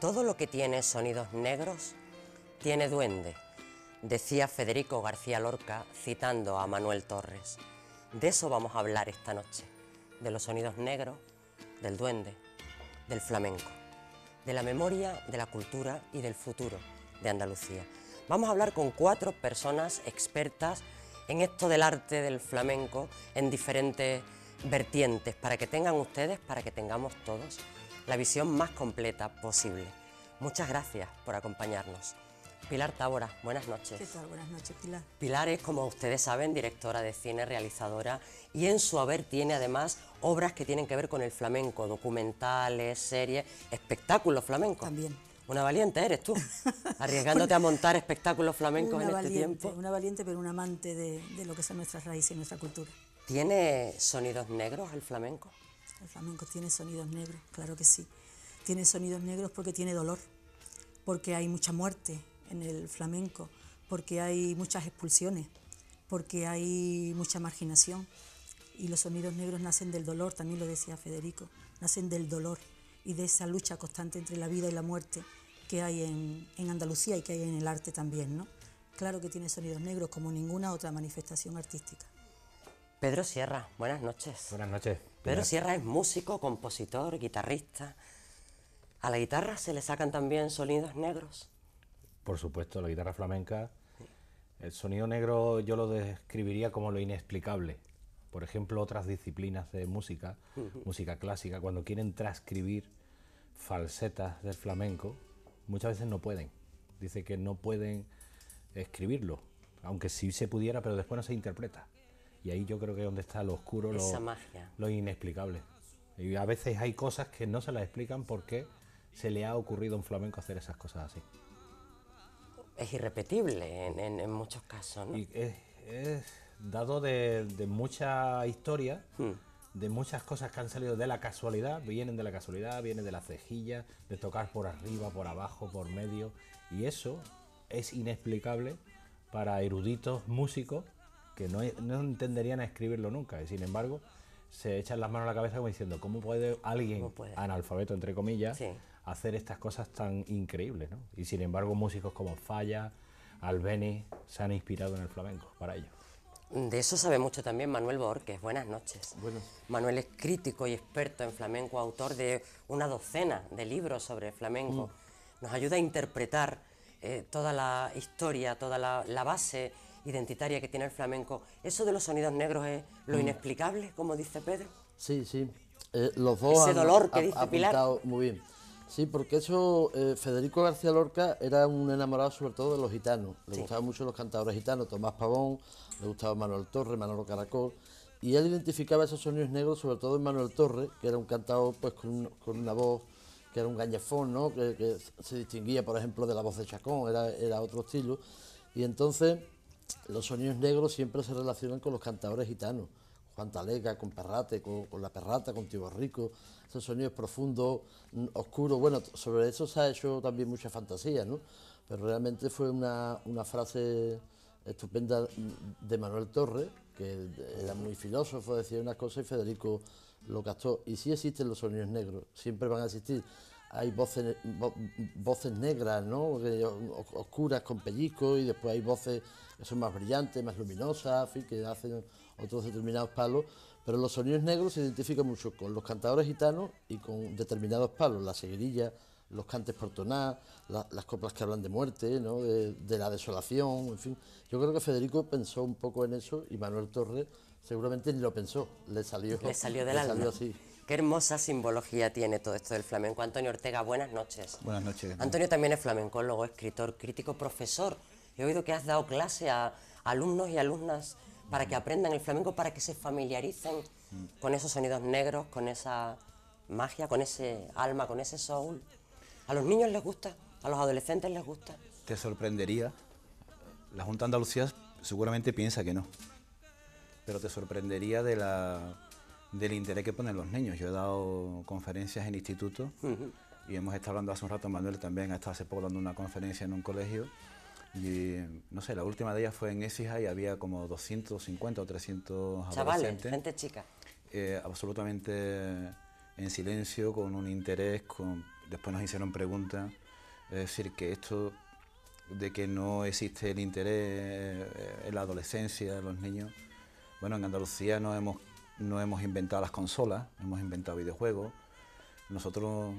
Todo lo que tiene sonidos negros tiene duende, decía Federico García Lorca citando a Manuel Torres. De eso vamos a hablar esta noche, de los sonidos negros, del duende, del flamenco, de la memoria, de la cultura y del futuro de Andalucía. Vamos a hablar con 4 personas expertas en esto del arte del flamenco en diferentes vertientes, para que tengan ustedes, para que tengamos todos la visión más completa posible. Muchas gracias por acompañarnos. Pilar Tábora, buenas noches. ¿Qué tal? Buenas noches, Pilar. Pilar es, como ustedes saben, directora de cine, realizadora, y en su haber tiene además obras que tienen que ver con el flamenco, documentales, series, espectáculos flamencos. También. Una valiente eres tú, arriesgándote a montar espectáculos flamencos en este tiempo. Una valiente, pero una amante de lo que son nuestras raíces y nuestra cultura. ¿Tiene sonidos negros el flamenco? El flamenco tiene sonidos negros, claro que sí. Tiene sonidos negros porque tiene dolor, porque hay mucha muerte en el flamenco, porque hay muchas expulsiones, porque hay mucha marginación. Y los sonidos negros nacen del dolor, también lo decía Federico, nacen del dolor y de esa lucha constante entre la vida y la muerte que hay en Andalucía y que hay en el arte también, ¿no? Claro que tiene sonidos negros como ninguna otra manifestación artística. Pedro Sierra, buenas noches. Buenas noches. Pedro Sierra es músico, compositor, guitarrista. ¿A la guitarra se le sacan también sonidos negros? Por supuesto, la guitarra flamenca, el sonido negro yo lo describiría como lo inexplicable. Por ejemplo, otras disciplinas de música, música clásica, cuando quieren transcribir falsetas del flamenco, muchas veces no pueden. Dice que no pueden escribirlo, aunque sí se pudiera, pero después no se interpreta. Y ahí yo creo que es donde está lo oscuro, esa magia, lo inexplicable. Y a veces hay cosas que no se las explican porque se le ha ocurrido a un flamenco hacer esas cosas así. Es irrepetible en muchos casos, ¿no? Y es dado de mucha historia, de muchas cosas que han salido de la casualidad, vienen de la casualidad, vienen de la cejilla, de tocar por arriba, por abajo, por medio, y eso es inexplicable para eruditos músicos que no entenderían a escribirlo nunca, y sin embargo se echan las manos a la cabeza como diciendo, ¿cómo puede alguien analfabeto, entre comillas, sí, hacer estas cosas tan increíbles, ¿no? Y sin embargo músicos como Falla, Albéniz se han inspirado en el flamenco para ello. De eso sabe mucho también Manuel Borques. Buenas noches. Bueno. Manuel es crítico y experto en flamenco, autor de una docena de libros sobre flamenco. Nos ayuda a interpretar toda la historia, toda la base identitaria que tiene el flamenco. ¿Eso de los sonidos negros es lo inexplicable, como dice Pedro? Sí, sí. Los dos ese han dolor que dice apuntado Pilar. muy bien. Sí, porque eso, Federico García Lorca era un enamorado sobre todo de los gitanos. Le gustaban mucho los cantadores gitanos, Tomás Pavón, le gustaba Manuel Torres, Manolo Caracol. Y él identificaba esos sonidos negros sobre todo en Manuel Torres, que era un cantador pues con una voz que era un gañafón, ¿no? Que se distinguía, por ejemplo, de la voz de Chacón, era otro estilo. Y entonces los sonidos negros siempre se relacionan con los cantadores gitanos. Juan Talega, con Perrate, con La Perrata, con Tío Rico, esos sonidos profundos, oscuros. Bueno, sobre eso se ha hecho también mucha fantasía, ¿no? Pero realmente fue una frase estupenda de Manuel Torres, que era muy filósofo, decía unas cosas y Federico lo captó. Y sí existen los sonidos negros, siempre van a existir. Hay voces negras, ¿no? Oscuras con pellizco, y después hay voces que son más brillantes, más luminosas, en fin, que hacen otros determinados palos, pero los sonidos negros se identifican mucho con los cantadores gitanos y con determinados palos, la seguirilla, los cantes por tonar, las coplas que hablan de muerte, ¿no? de la desolación, en fin. Yo creo que Federico pensó un poco en eso y Manuel Torres seguramente ni lo pensó, le salió del alma. Salió así. Qué hermosa simbología tiene todo esto del flamenco. Antonio Ortega, buenas noches. Buenas noches. Antonio también es flamencólogo, escritor, crítico, profesor. He oído que has dado clase a alumnos y alumnas para que aprendan el flamenco, para que se familiaricen con esos sonidos negros, con esa magia, con ese alma, con ese soul. ¿A los niños les gusta? ¿A los adolescentes les gusta? Te sorprendería. La Junta de Andalucía seguramente piensa que no, pero te sorprendería del interés que ponen los niños. Yo he dado conferencias en institutos y hemos estado hablando hace un rato, Manuel también ha estado hace poco dando una conferencia en un colegio y no sé, la última de ellas fue en Écija y había como 250 o 300 chavales, adolescentes. gente chica. Absolutamente en silencio, con un interés, después nos hicieron preguntas, es decir, que esto de que no existe el interés en la adolescencia, en los niños. Bueno, en Andalucía no hemos inventado las consolas, hemos inventado videojuegos. Nosotros,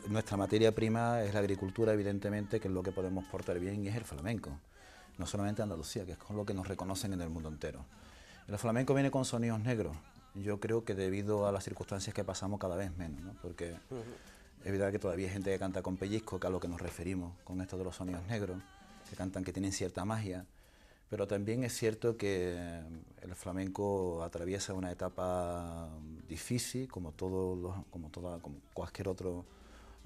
nuestra materia prima es la agricultura, evidentemente, que es lo que podemos portar bien, y es el flamenco. No solamente Andalucía, que es con lo que nos reconocen en el mundo entero. El flamenco viene con sonidos negros. Yo creo que debido a las circunstancias que pasamos cada vez menos, ¿no? Porque es verdad que todavía hay gente que canta con pellizco, que es a lo que nos referimos con esto de los sonidos negros, que cantan, que tienen cierta magia, pero también es cierto que el flamenco atraviesa una etapa difícil, como cualquier otro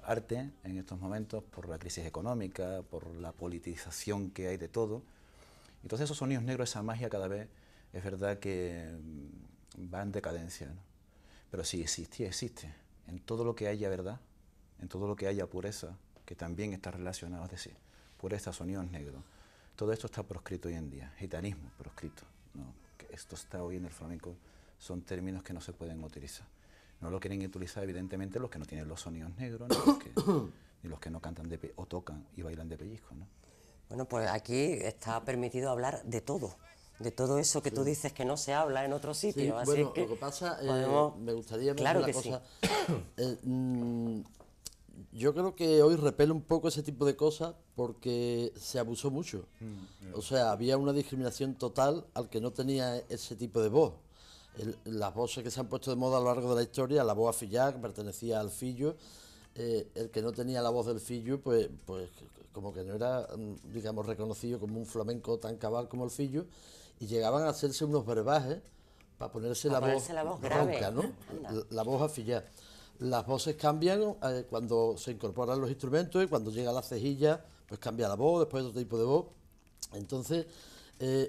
arte en estos momentos, por la crisis económica, por la politización que hay de todo. Entonces esos sonidos negros, esa magia cada vez es verdad que va en decadencia, ¿no? Pero sí existe. En todo lo que haya verdad, en todo lo que haya pureza, que también está relacionado, es decir, pureza, sonidos negros. Todo esto está proscrito hoy en día, gitanismo proscrito, ¿no? Que esto está hoy en el flamenco, son términos que no se pueden utilizar. No lo quieren utilizar evidentemente los que no tienen los sonidos negros, ni los que no cantan o tocan y bailan de pellizco, ¿no? Bueno, pues aquí está permitido hablar de todo eso que tú dices que no se habla en otros sitios. Sí, así bueno, que lo que pasa, me gustaría claro mencionar que una cosa. Yo creo que hoy repele un poco ese tipo de cosas porque se abusó mucho. O sea, había una discriminación total al que no tenía ese tipo de voz. Las voces que se han puesto de moda a lo largo de la historia, la voz afillada, que pertenecía al fillo, el que no tenía la voz del fillo, pues como que no era, digamos, reconocido como un flamenco tan cabal como el fillo, y llegaban a hacerse unos brebajes para ponerse la voz grave, ronca, ¿no? La voz afillada. Las voces cambian cuando se incorporan los instrumentos, y cuando llega la cejilla, pues cambia la voz, después otro tipo de voz. Entonces,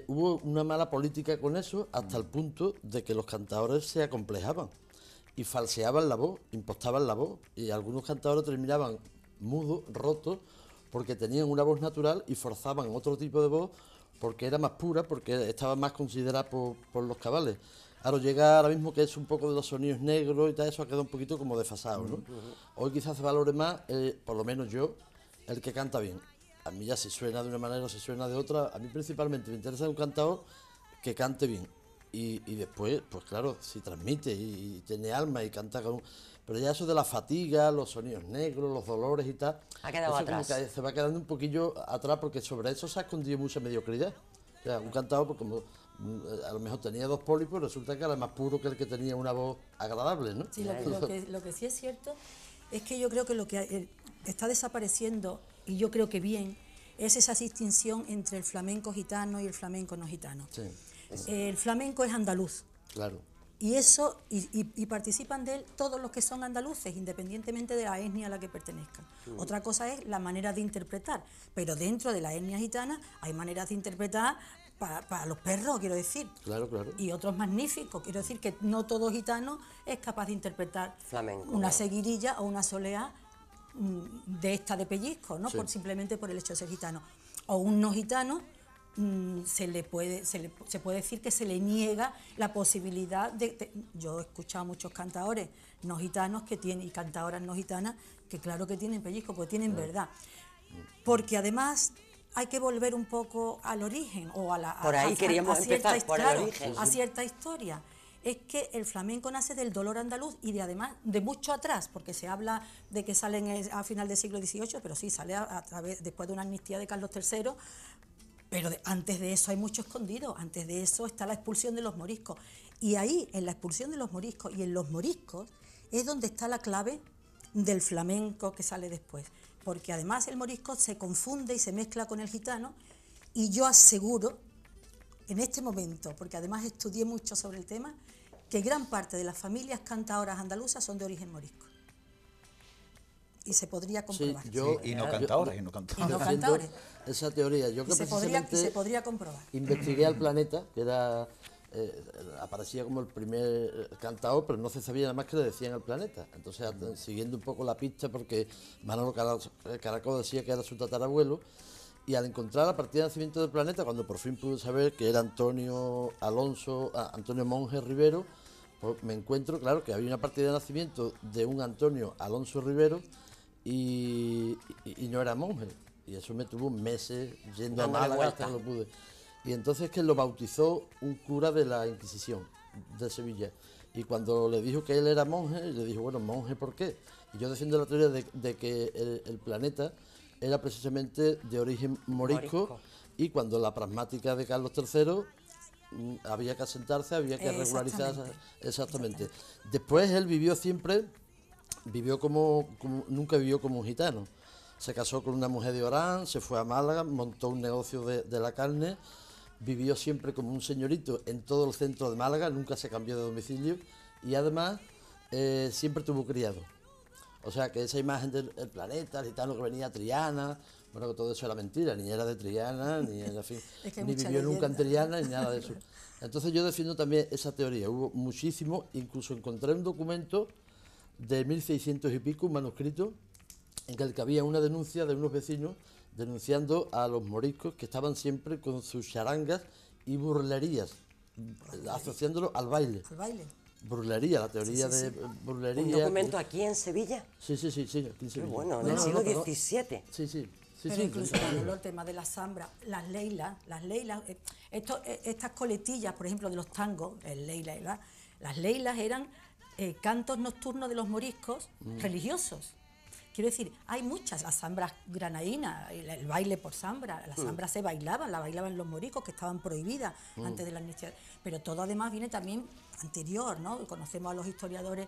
hubo una mala política con eso hasta el punto de que los cantadores se acomplejaban y falseaban la voz, impostaban la voz, y algunos cantadores terminaban mudos, rotos, porque tenían una voz natural y forzaban otro tipo de voz porque era más pura, porque estaba más considerada por los cabales. Claro, llega ahora mismo que es un poco de los sonidos negros y tal, eso ha quedado un poquito como desfasado, ¿no? Hoy quizás se valore más, por lo menos yo, el que canta bien. A mí ya si suena de una manera o si suena de otra, a mí principalmente me interesa un cantador que cante bien. Y después, pues claro, si transmite y tiene alma y canta con... Pero ya eso de la fatiga, los sonidos negros, los dolores y tal... Ha quedado eso atrás. como que se va quedando un poquillo atrás porque sobre eso se ha escondido mucha mediocridad. O sea, un cantador, pues como a lo mejor tenía 2 pólipos, resulta que era más puro que el que tenía una voz agradable, ¿no? Sí, lo que sí es cierto es que yo creo que lo que está desapareciendo, y yo creo que bien, es esa distinción entre el flamenco gitano y el flamenco no gitano. Sí, El flamenco es andaluz. claro. Y eso, y participan de él todos los que son andaluces, independientemente de la etnia a la que pertenezcan. Otra cosa es la manera de interpretar, pero dentro de la etnia gitana hay maneras de interpretar para los perros, quiero decir. Claro, claro. Y otros magníficos, quiero decir que no todo gitano es capaz de interpretar Flamenco, una ¿no? seguirilla o una soleá de esta de pellizco, ¿no? Sí. Simplemente por el hecho de ser gitano. O un no gitano, se puede decir que se le niega la posibilidad yo he escuchado a muchos cantadores no gitanos que tienen, y cantadoras no gitanas, que claro que tienen pellizco, porque tienen verdad. Porque además hay que volver un poco al origen, o Por ahí queríamos cierta, empezar, por el claro, origen. a cierta historia. Es que el flamenco nace del dolor andaluz y de además de mucho atrás, porque se habla de que salen a final del siglo XVIII, pero sí, sale a través, después de una amnistía de Carlos III, pero antes de eso hay mucho escondido, antes de eso está la expulsión de los moriscos. Y ahí, en la expulsión de los moriscos y en los moriscos, es donde está la clave del flamenco que sale después. Porque además el morisco se confunde y se mezcla con el gitano, y yo aseguro, en este momento, porque además estudié mucho sobre el tema, que gran parte de las familias cantadoras andaluzas son de origen morisco. Y se podría comprobar. Sí, yo, Y no cantadores, y no Y cantadores. no defiendo cantadores. esa teoría. Yo que Se precisamente podría comprobar. investigué al Planeta, que era aparecía como el primer cantador, pero no se sabía nada más que le decían al Planeta. Entonces, siguiendo un poco la pista, porque Manolo Caracol decía que era su tatarabuelo, y al encontrar la partida de nacimiento del Planeta, cuando por fin pude saber que era Antonio Monje Rivero, pues me encuentro, claro, que había una partida de nacimiento de un Antonio Alonso Rivero, y no era monje. Y eso me tuvo meses yendo a Dándole Málaga vueltas. hasta que lo pude. Y entonces que lo bautizó un cura de la Inquisición de Sevilla. Y cuando le dijo que él era monje, le dijo, bueno, monje, ¿por qué? Y yo defiendo la teoría de que el planeta era precisamente de origen morisco. Y cuando la pragmática de Carlos III había que asentarse, había que regularizar. Exactamente. Después él vivió siempre, nunca vivió como un gitano. Se casó con una mujer de Orán, se fue a Málaga, montó un negocio de la carne, vivió siempre como un señorito en todo el centro de Málaga, nunca se cambió de domicilio y además siempre tuvo criado. O sea que esa imagen del planeta, el gitano que venía a Triana, bueno, que todo eso era mentira, ni era de Triana, ni era, en fin, Es que hay ni mucha vivió nunca en leyenda. Triana, ni nada de eso. Entonces yo defiendo también esa teoría, hubo muchísimo, incluso encontré un documento de 1600 y pico, un manuscrito, en el que había una denuncia de unos vecinos denunciando a los moriscos que estaban siempre con sus charangas y burlerías, asociándolo al baile. Al baile. Burlería, la teoría de burlería. ¿Un documento aquí en Sevilla? Sí, aquí en Sevilla. Bueno, No, del no, siglo perdón. XVII. Sí. Pero incluso Manolo, el tema de la zambra, las leilas, estas coletillas, por ejemplo, de los tangos, el leila, las leilas eran cantos nocturnos de los moriscos religiosos. Quiero decir, hay muchas, las zambras granadinas, el baile por zambra, las zambras se bailaban, la bailaban los moriscos que estaban prohibidas antes de la amnistía, pero todo además viene también anterior, ¿no? Conocemos a los historiadores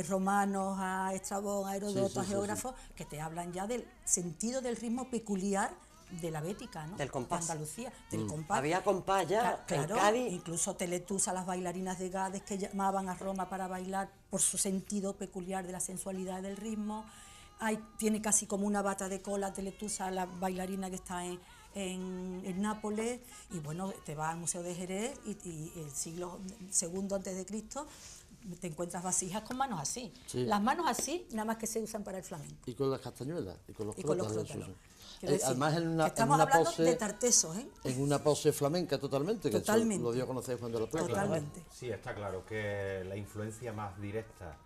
romanos, a Estrabón, a Heródoto, a geógrafos, que te hablan ya del sentido del ritmo peculiar de la bética, ¿no? Del compás. De Andalucía, del compás. Había compás ya en Claro, Cádiz. incluso Teletusa, las bailarinas de Gades que llamaban a Roma para bailar por su sentido peculiar de la sensualidad del ritmo. Tiene casi como una bata de cola Teletusa, la bailarina que está en Nápoles, y bueno, te vas al Museo de Jerez y el siglo II antes de Cristo te encuentras vasijas con manos así. Sí. Las manos así, nada más que se usan para el flamenco. Y con las castañuelas, y con los Y con los crótalos, crótalos. eso. Quiero decir, Además que estamos hablando de tartesos, ¿eh? en una pose flamenca totalmente, que eso Totalmente. lo dio a conocer Juan de la Plata. Totalmente. Sí, está claro que la influencia más directa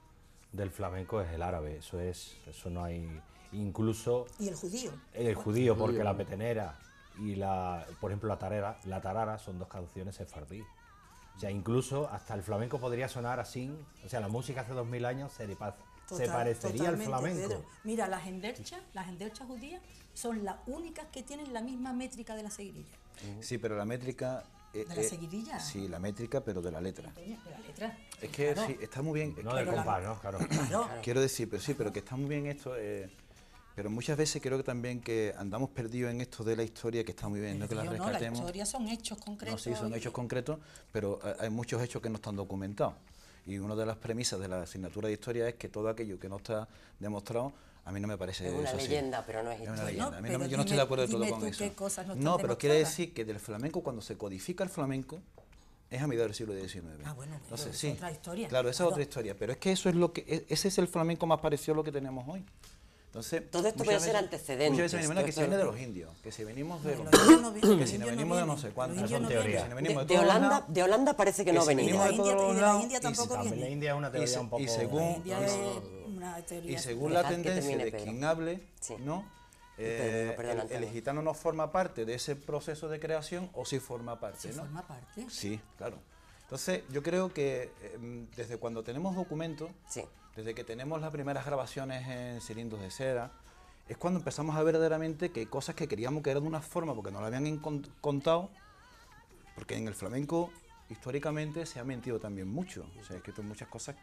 del flamenco es el árabe, eso no hay, incluso Y el judío. el judío, porque la petenera y por ejemplo la tarara son dos canciones sefardí. O sea, incluso hasta el flamenco podría sonar así, o sea, la música hace 2000 años se parecería al Totalmente, flamenco. Pedro. Mira, las enderchas judías son las únicas que tienen la misma métrica de la seguirilla. Sí, pero la métrica... ¿De la seguidilla? Sí, la métrica, pero de la letra. Coño, de la letra. Es que Claro. sí, está muy bien. No del compás, ¿no? Claro. Claro. Quiero decir, pero sí, pero que está muy bien esto. Pero muchas veces creo que también que andamos perdidos en esto de la historia, que está muy bien, no que la Yo no, la rescatemos. historia son hechos concretos. No, sí, son hechos concretos, pero hay muchos hechos que no están documentados. Y una de las premisas de la asignatura de historia es que todo aquello que no está demostrado, a mí no me parece Es una eso así. leyenda, pero no es Es una historia. leyenda. A mí No, no- pero yo no estoy dime- de acuerdo del todo dime con tú eso. qué cosas no están No, pero quiere demostradas. decir que del flamenco, cuando se codifica el flamenco, es a mediados del siglo XIX. Ah, bueno, Entonces, pero es sí. otra historia. Claro, esa Claro. es otra historia. Pero es que eso es lo que ese es el flamenco más parecido a lo que tenemos hoy. Entonces, Todo esto muchas puede ser veces- antecedentes, Muchas veces me todo que esto se viene de lo los indios, que si venimos de Los los indios no vienen, que los si indios no venimos de no vienen, sé cuántos, los indios no teorías. vienen. si no venimos De todos los Holanda, lados, de Holanda parece que no si venía. venimos de de la todos India- los y de la lados, India y tampoco si- viene. La India es una teoría se- un poco... y según- La India es una teoría. Y según la Dejad que tendencia termine, de Pedro. quien hable, Sí. ¿no? Pedro, perdona, el Antonio. gitano no forma parte de ese proceso de creación o sí forma parte, Sí, ¿no? forma parte. Sí, claro. Entonces, yo creo que desde cuando tenemos documentos, Sí. desde que tenemos las primeras grabaciones en cilindros de cera, es cuando empezamos a ver verdaderamente que hay cosas que queríamos que eran de una forma porque nos lo habían contado, porque en el flamenco históricamente se ha mentido también mucho, se han escrito muchas cosas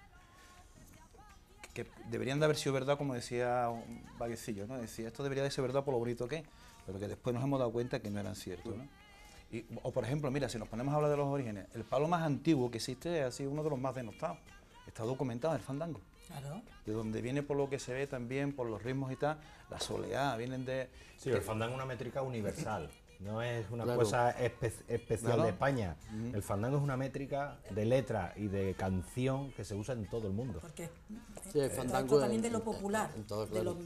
que deberían de haber sido verdad, como decía un vaguecillo, ¿no? Decía, esto debería de ser verdad por lo bonito que es, pero que después nos hemos dado cuenta que no eran ciertos, ¿no? O por ejemplo, mira, si nos ponemos a hablar de los orígenes, el palo más antiguo que existe es así uno de los más denostados, está documentado, el fandango. Claro. De donde viene, por lo que se ve también, por los ritmos y tal, la soleá, vienen de... Sí, el fandango es una métrica universal. No es una Claro. cosa especial Claro. de España. El fandango es una métrica de letra y de canción que se usa en todo el mundo. Porque Sí, el trata fandango también de lo en popular, todo, de, claro.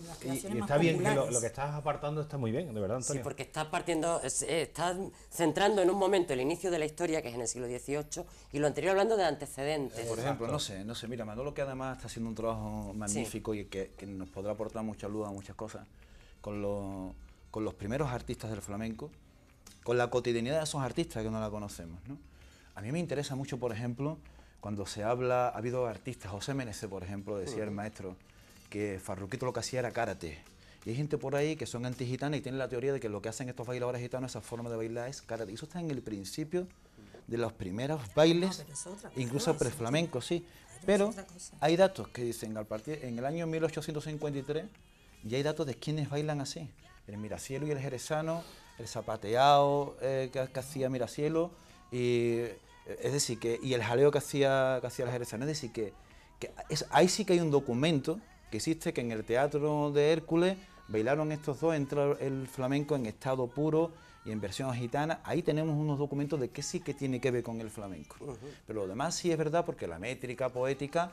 las Y creaciones más está bien que populares. lo que estás apartando está muy bien, de verdad, Sí, Antonio. porque está partiendo, está centrando en un momento el inicio de la historia, que es en el siglo XVIII, y lo anterior hablando de antecedentes. Por ejemplo, no sé, mira, Manolo, que además está haciendo un trabajo magnífico y que nos podrá aportar mucha luz a muchas cosas, con los primeros artistas del flamenco, con la cotidianidad de esos artistas que no la conocemos, ¿no? A mí me interesa mucho, por ejemplo, cuando se habla, ha habido artistas, José Menezes, por ejemplo, decía el maestro, que Farruquito lo que hacía era karate. Y hay gente por ahí que son antigitanas y tienen la teoría de que lo que hacen estos bailadores gitanos, esa forma de bailar es karate. Y eso está en el principio de los primeros bailes, pero es otra cosa, incluso eso, preflamencos, sí. es Pero otra cosa. hay datos que dicen, en el año 1853, y hay datos de quienes bailan así. El Miracielo y el Jerezano, el zapateado que hacía Miracielo, y, es decir, y el jaleo que hacía el Jerezano. Es decir, ahí sí que hay un documento que existe, que en el Teatro de Hércules bailaron estos dos, entra el flamenco en estado puro y en versión gitana. Ahí tenemos unos documentos de que sí que tiene que ver con el flamenco. Pero lo demás sí es verdad, porque la métrica poética,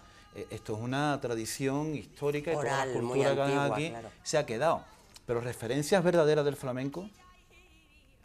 esto es una tradición histórica y toda la Oral, muy cultura que hay antigua, aquí claro. se ha quedado. Pero referencias verdaderas del flamenco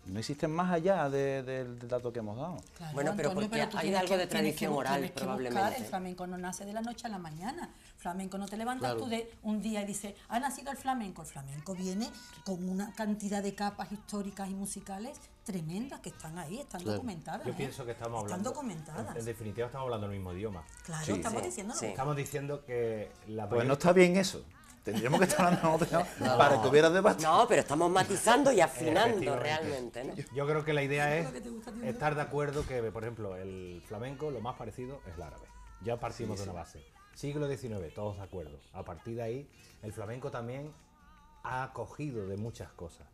no existen más allá del dato que hemos dado. Claro, Bueno, pero Antonio, porque tú hay tienes algo de tienes tradición oral, tienes que buscar, probablemente. el flamenco no nace de la noche a la mañana. Flamenco no te levantas Claro. tú de un día y dices, ha nacido el flamenco. El flamenco viene con una cantidad de capas históricas y musicales tremendas que están ahí, están Claro. documentadas. Yo ¿eh? pienso que estamos Están hablando. documentadas. En definitiva, estamos hablando el mismo idioma. Claro, Sí, estamos sí, diciendo lo sí. mismo. Estamos diciendo que la Pues mayor- no está bien eso. Tendríamos que estar hablando de otro tema para que hubiera debate. No, pero estamos matizando y afinando Efectivamente. realmente, ¿no? Yo creo que la idea es que te gusta a ti, ¿no? estar de acuerdo que, por ejemplo, el flamenco lo más parecido es el árabe. Ya partimos de una base. Siglo XIX, todos de acuerdo. A partir de ahí, el flamenco también ha acogido de muchas cosas.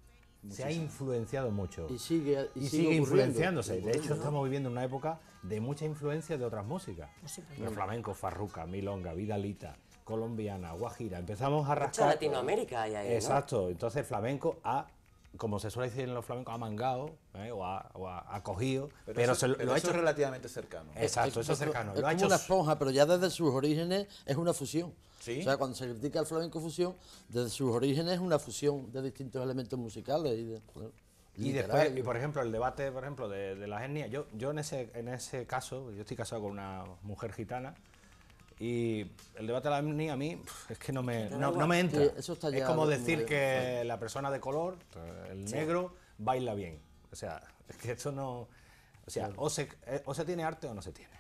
Se ha influenciado mucho. Y sigue sigue ocurriendo. influenciándose. De hecho, estamos viviendo una época de mucha influencia de otras músicas. supuesto. El flamenco, farruca, milonga, vidalita, colombiana, guajira. Empezamos a Mucha rascar. Latinoamérica hay ahí, ¿no? Exacto. Entonces el flamenco ha, como se suele decir en los flamencos, ha mangado o ha cogido, pero eso, lo ha eso hecho. es relativamente cercano. Exacto, eso es cercano. Es Lo ha como hecho una esponja, pero ya desde sus orígenes es una fusión. Sí. O sea, cuando se critica el flamenco fusión, desde sus orígenes es una fusión de distintos elementos musicales Y literarios. después, y por ejemplo, el debate, por ejemplo, de las etnias, yo en ese caso, yo estoy casado con una mujer gitana, y el debate de la etnia a mí es que no me entra. Sí, eso está Es ya como como decir de- que la persona de color, el negro, baila bien. O sea, es que eso no... O sea, o se tiene arte o no se tiene.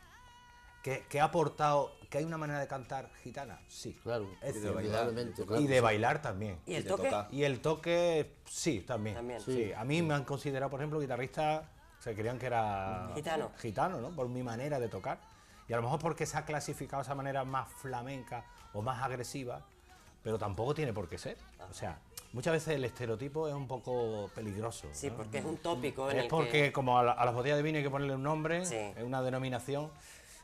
¿Que ha aportado, que hay una manera de cantar gitana? Sí. Claro, Es cierto. indudablemente, Y claro. de bailar también. ¿Y el de toque? tocar. Y el toque, sí, también. También. Sí. A mí me han considerado, por ejemplo, guitarrista, se creían que era Gitano. gitano, ¿no? Por mi manera de tocar. Y a lo mejor porque se ha clasificado de esa manera más flamenca o más agresiva, pero tampoco tiene por qué ser. O sea, muchas veces el estereotipo es un poco peligroso. Sí, ¿no? porque es un tópico en Es el porque que... como a las botellas de vino hay que ponerle un nombre, Sí. es una denominación.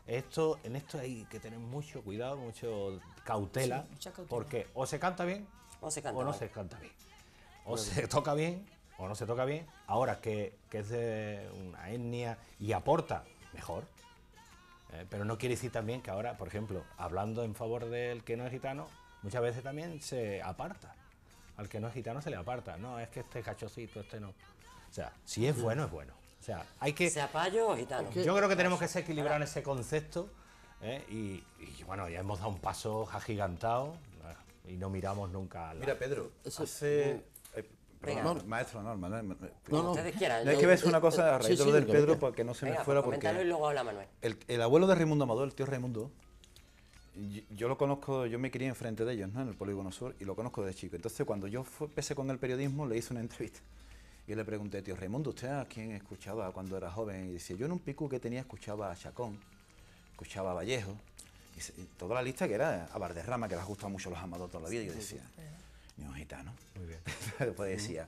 En esto hay que tener mucho cuidado, mucho cautela, Sí, mucha cautela. porque o se canta bien O se canta o no mal. se canta bien. O se toca bien o no se toca bien. Ahora que es de una etnia y aporta, mejor. Pero no quiere decir también que ahora, por ejemplo, hablando en favor del que no es gitano, muchas veces también se aparta. Al que no es gitano se le aparta. No, es que este cachocito, este no. O sea, si es bueno, es bueno. O sea, hay que... ¿Sea payo o gitano? Yo creo que tenemos que ser equilibrados en ese concepto, y bueno, ya hemos dado un paso agigantado, y no miramos nunca a la... Mira, Pedro, Eso- hace... Venga. perdón, maestro Norma. No, no. Como ustedes quieran. No, es yo- que ves una cosa a sí, raíz de sí, lo del que Pedro venga. para que no se me Venga, fuera, pues coméntalo y porque luego habla Manuel. el abuelo de Raimundo Amador, el tío Raimundo, yo lo conozco, yo me crié enfrente de ellos, ¿no? En el Polígono Sur, y lo conozco desde chico. Entonces, cuando yo empecé con el periodismo, le hice una entrevista. Y le pregunté, tío Raimundo, ¿usted a quién escuchaba cuando era joven? Y decía, yo en un pico que tenía escuchaba a Chacón, escuchaba a Vallejo, y toda la lista que era a Valderrama, que les gustado mucho los Amador toda la vida. Y yo decía, ni un gitano. Muy bien. Después decía,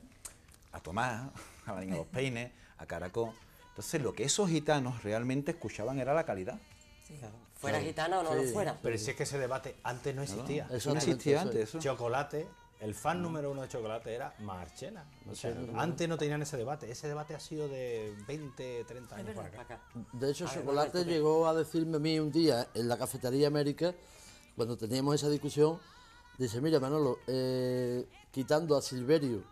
a Tomás, a la Niña de los Peines, a Caracol. Entonces, lo que esos gitanos realmente escuchaban era la calidad. ¿Fuera gitana o no lo fuera? Pero si es que ese debate antes no existía. Eso no existía antes, eso. Chocolate el fan número uno de chocolate era Marchena. O sea, antes no tenían ese debate ha sido de 20, 30 años para acá. De hecho, A ver, Chocolate Manuel, llegó a decirme a mí un día en la cafetería América, cuando teníamos esa discusión, dice, mira Manolo, quitando a Silverio,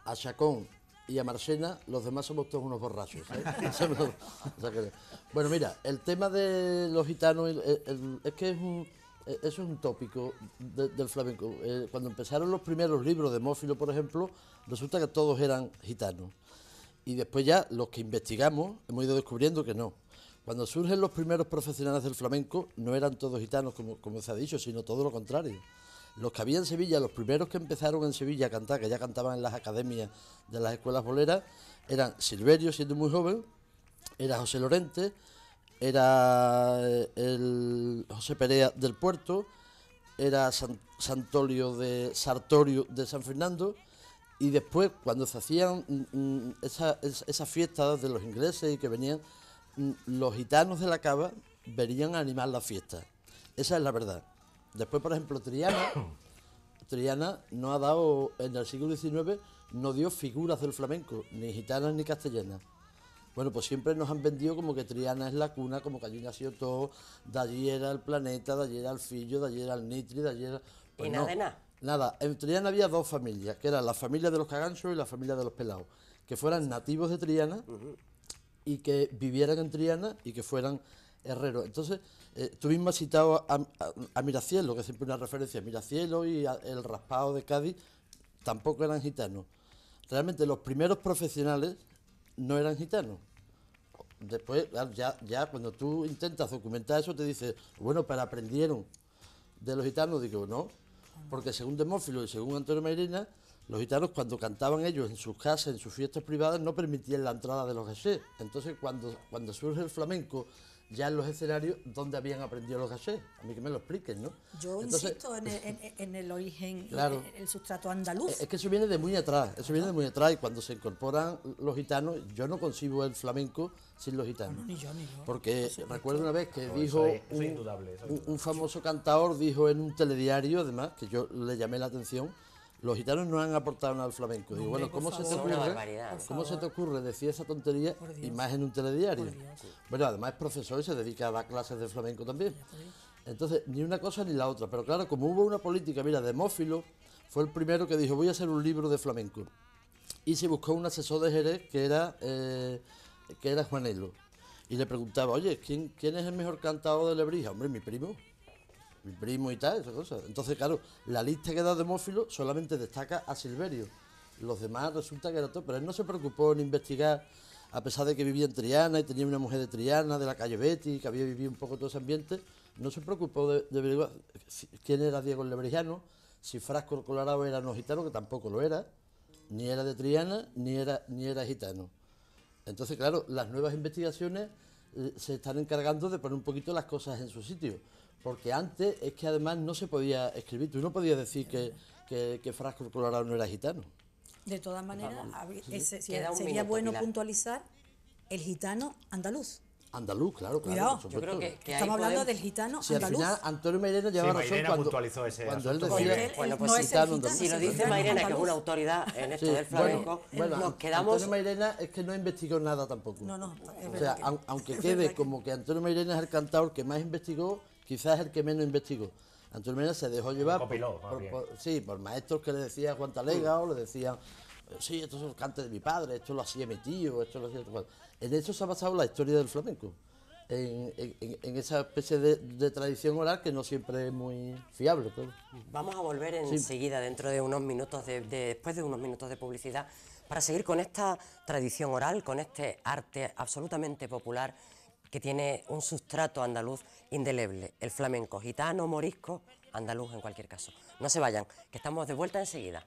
a Chacón y a Marchena, los demás somos todos unos borrachos. O sea que, bueno, mira, el tema de los gitanos es que eso es un tópico del flamenco. Cuando empezaron los primeros libros de Mófilo, por ejemplo, resulta que todos eran gitanos. Y después ya los que investigamos hemos ido descubriendo que no. Cuando surgen los primeros profesionales del flamenco, no eran todos gitanos, como se ha dicho, sino todo lo contrario. Los que había en Sevilla, los primeros que empezaron en Sevilla a cantar, que ya cantaban en las academias de las escuelas boleras, eran Silverio, siendo muy joven, era José Lorente, era el José Perea del Puerto, era Sartorio de San Fernando, y después cuando se hacían esas fiestas de los ingleses y que venían, los gitanos de la cava venían a animar la fiesta. Esa es la verdad. Después, por ejemplo, Triana no ha dado, en el siglo XIX, no dio figuras del flamenco, ni gitanas ni castellanas. Bueno, pues siempre nos han vendido como que Triana es la cuna, como que allí nació todo, de allí era el planeta, de allí era el fillo, de allí era el nitri, de allí era... Pues ¿Y no, nada de nada? Nada, en Triana había dos familias, que eran la familia de los caganchos y la familia de los pelados, que fueran nativos de Triana y que vivieran en Triana y que fueran herreros. Entonces, tú mismo has citado a Miracielo, que es siempre una referencia, Miracielo y el Raspado de Cádiz tampoco eran gitanos. Realmente los primeros profesionales no eran gitanos. Después, claro, ya cuando tú intentas documentar eso, te dices, bueno, pero aprendieron de los gitanos. Digo, no, porque según Demófilo y según Antonio Mairena, los gitanos cuando cantaban ellos en sus casas, en sus fiestas privadas, no permitían la entrada de los gachés. Entonces, cuando surge el flamenco, ya en los escenarios, ¿dónde habían aprendido los gachés? A mí que me lo expliquen, ¿no? Yo Entonces, insisto en el origen, claro, el sustrato andaluz. es que eso viene de muy atrás, y cuando se incorporan los gitanos, yo no concibo el flamenco sin los gitanos. No, ni yo. Porque recuerdo una vez que No, dijo eso es indudable, eso es indudable. un famoso cantador, dijo en un telediario, además, que yo le llamé la atención, los gitanos no han aportado nada al flamenco. Digo, bueno, ¿cómo se te Es una ocurre? barbaridad. ¿Cómo se te ocurre decir esa tontería y más en un telediario? Bueno, además es profesor y se dedica a dar clases de flamenco también. Entonces, ni una cosa ni la otra. Pero claro, como hubo una política, mira, Demófilo fue el primero que dijo, voy a hacer un libro de flamenco. Y se buscó un asesor de Jerez que era Juanelo. Y le preguntaba, oye, ¿quién es el mejor cantador de Lebrija? Hombre, mi primo y tal, esa cosa. Entonces, claro, la lista que da Demófilo solamente destaca a Silverio. Los demás resulta que era todo, pero él no se preocupó en investigar, a pesar de que vivía en Triana y tenía una mujer de Triana, de la calle Betty, que había vivido un poco todo ese ambiente, no se preocupó de averiguar quién era Diego el Lebrijano, si Frasco el Colorado era no gitano, que tampoco lo era, ni era de Triana, ni era gitano. Entonces, claro, las nuevas investigaciones se están encargando de poner un poquito las cosas en su sitio. Porque antes es que además no se podía escribir, tú no podías decir que Frasco el Colorado no era gitano. De todas maneras, Queda un sería minuto, bueno Pilar. puntualizar el gitano andaluz. Andaluz, claro, Cuidado. por Yo creo supuesto. que ahí Estamos hablando podemos- del gitano Si al andaluz. final Antonio Mairena lleva Sí, razón Mairena cuando puntualizó ese cuando él asunto. Porque decía... él Bueno, pues no sí, es el gitano, gitano, Si lo es el dice gitano Mairena, que es andaluz. una autoridad en esto Sí, del flamenco, bueno, nos quedamos... Antonio Mairena es que no investigó nada tampoco. No, es O verdad sea, que no. aunque Es quede verdad que como que Antonio Mairena es el cantador que más investigó, quizás es el que menos investigó. Antonio Mairena se dejó llevar Recopiló, más bien. por maestros que le decían Juan Talega o le decían, sí, esto es el cante de mi padre, esto lo hacía mi tío, esto lo hacía... Bueno, en eso se ha basado la historia del flamenco, en esa especie de tradición oral que no siempre es muy fiable. Claro. Vamos a volver enseguida, dentro de unos minutos, después de unos minutos de publicidad, para seguir con esta tradición oral, con este arte absolutamente popular que tiene un sustrato andaluz indeleble, el flamenco, gitano, morisco, andaluz en cualquier caso. No se vayan, que estamos de vuelta enseguida.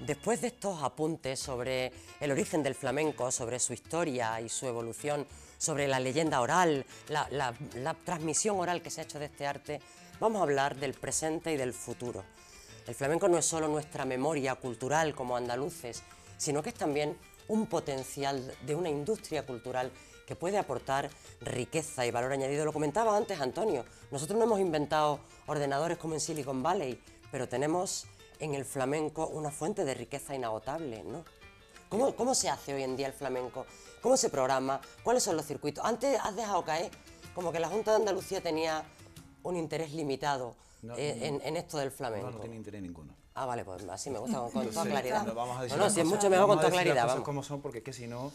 Después de estos apuntes sobre el origen del flamenco, sobre su historia y su evolución, sobre la leyenda oral, la transmisión oral que se ha hecho de este arte, vamos a hablar del presente y del futuro. El flamenco no es solo nuestra memoria cultural como andaluces, sino que es también un potencial de una industria cultural que puede aportar riqueza y valor añadido. Lo comentaba antes Antonio, nosotros no hemos inventado ordenadores como en Silicon Valley, pero tenemos en el flamenco una fuente de riqueza inagotable, ¿no? ¿Cómo se hace hoy en día el flamenco? ¿Cómo se programa? ¿Cuáles son los circuitos? Antes has dejado caer como que la Junta de Andalucía tenía un interés limitado en esto del flamenco. No tiene interés ninguno. Ah, vale, pues así me gusta, con toda claridad. No, vamos a decir No, las si es cosas- mucho mejor con vamos a toda decir las claridad, cosas vamos. como son, porque es que si no,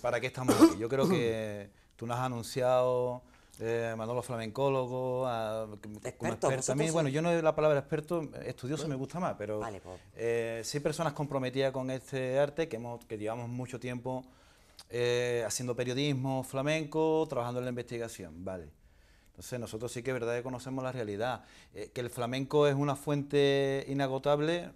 ¿para qué estamos aquí? Yo creo que tú nos has anunciado Manolo flamencólogo, como experto. A mí, vosotros bueno, yo no doy la palabra experto, estudioso me gusta más, pero Vale, pues. sí personas comprometidas con este arte, que llevamos mucho tiempo haciendo periodismo flamenco, trabajando en la investigación, vale. Entonces nosotros sí que es verdad que conocemos la realidad. Que el flamenco es una fuente inagotable,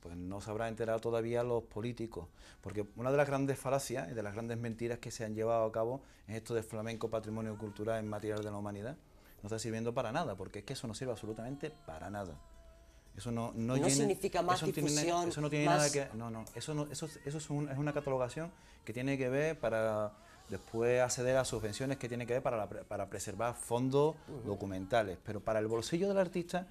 pues no se habrá enterado todavía los políticos, porque una de las grandes falacias y de las grandes mentiras que se han llevado a cabo es esto del flamenco patrimonio cultural en material de la humanidad. No está sirviendo para nada, porque es que eso no sirve absolutamente para nada. Eso no significa más difusión, eso no tiene más... nada que... No, eso es una catalogación que tiene que ver para después acceder a subvenciones que tiene que ver para preservar fondos documentales. Pero para el bolsillo del artista,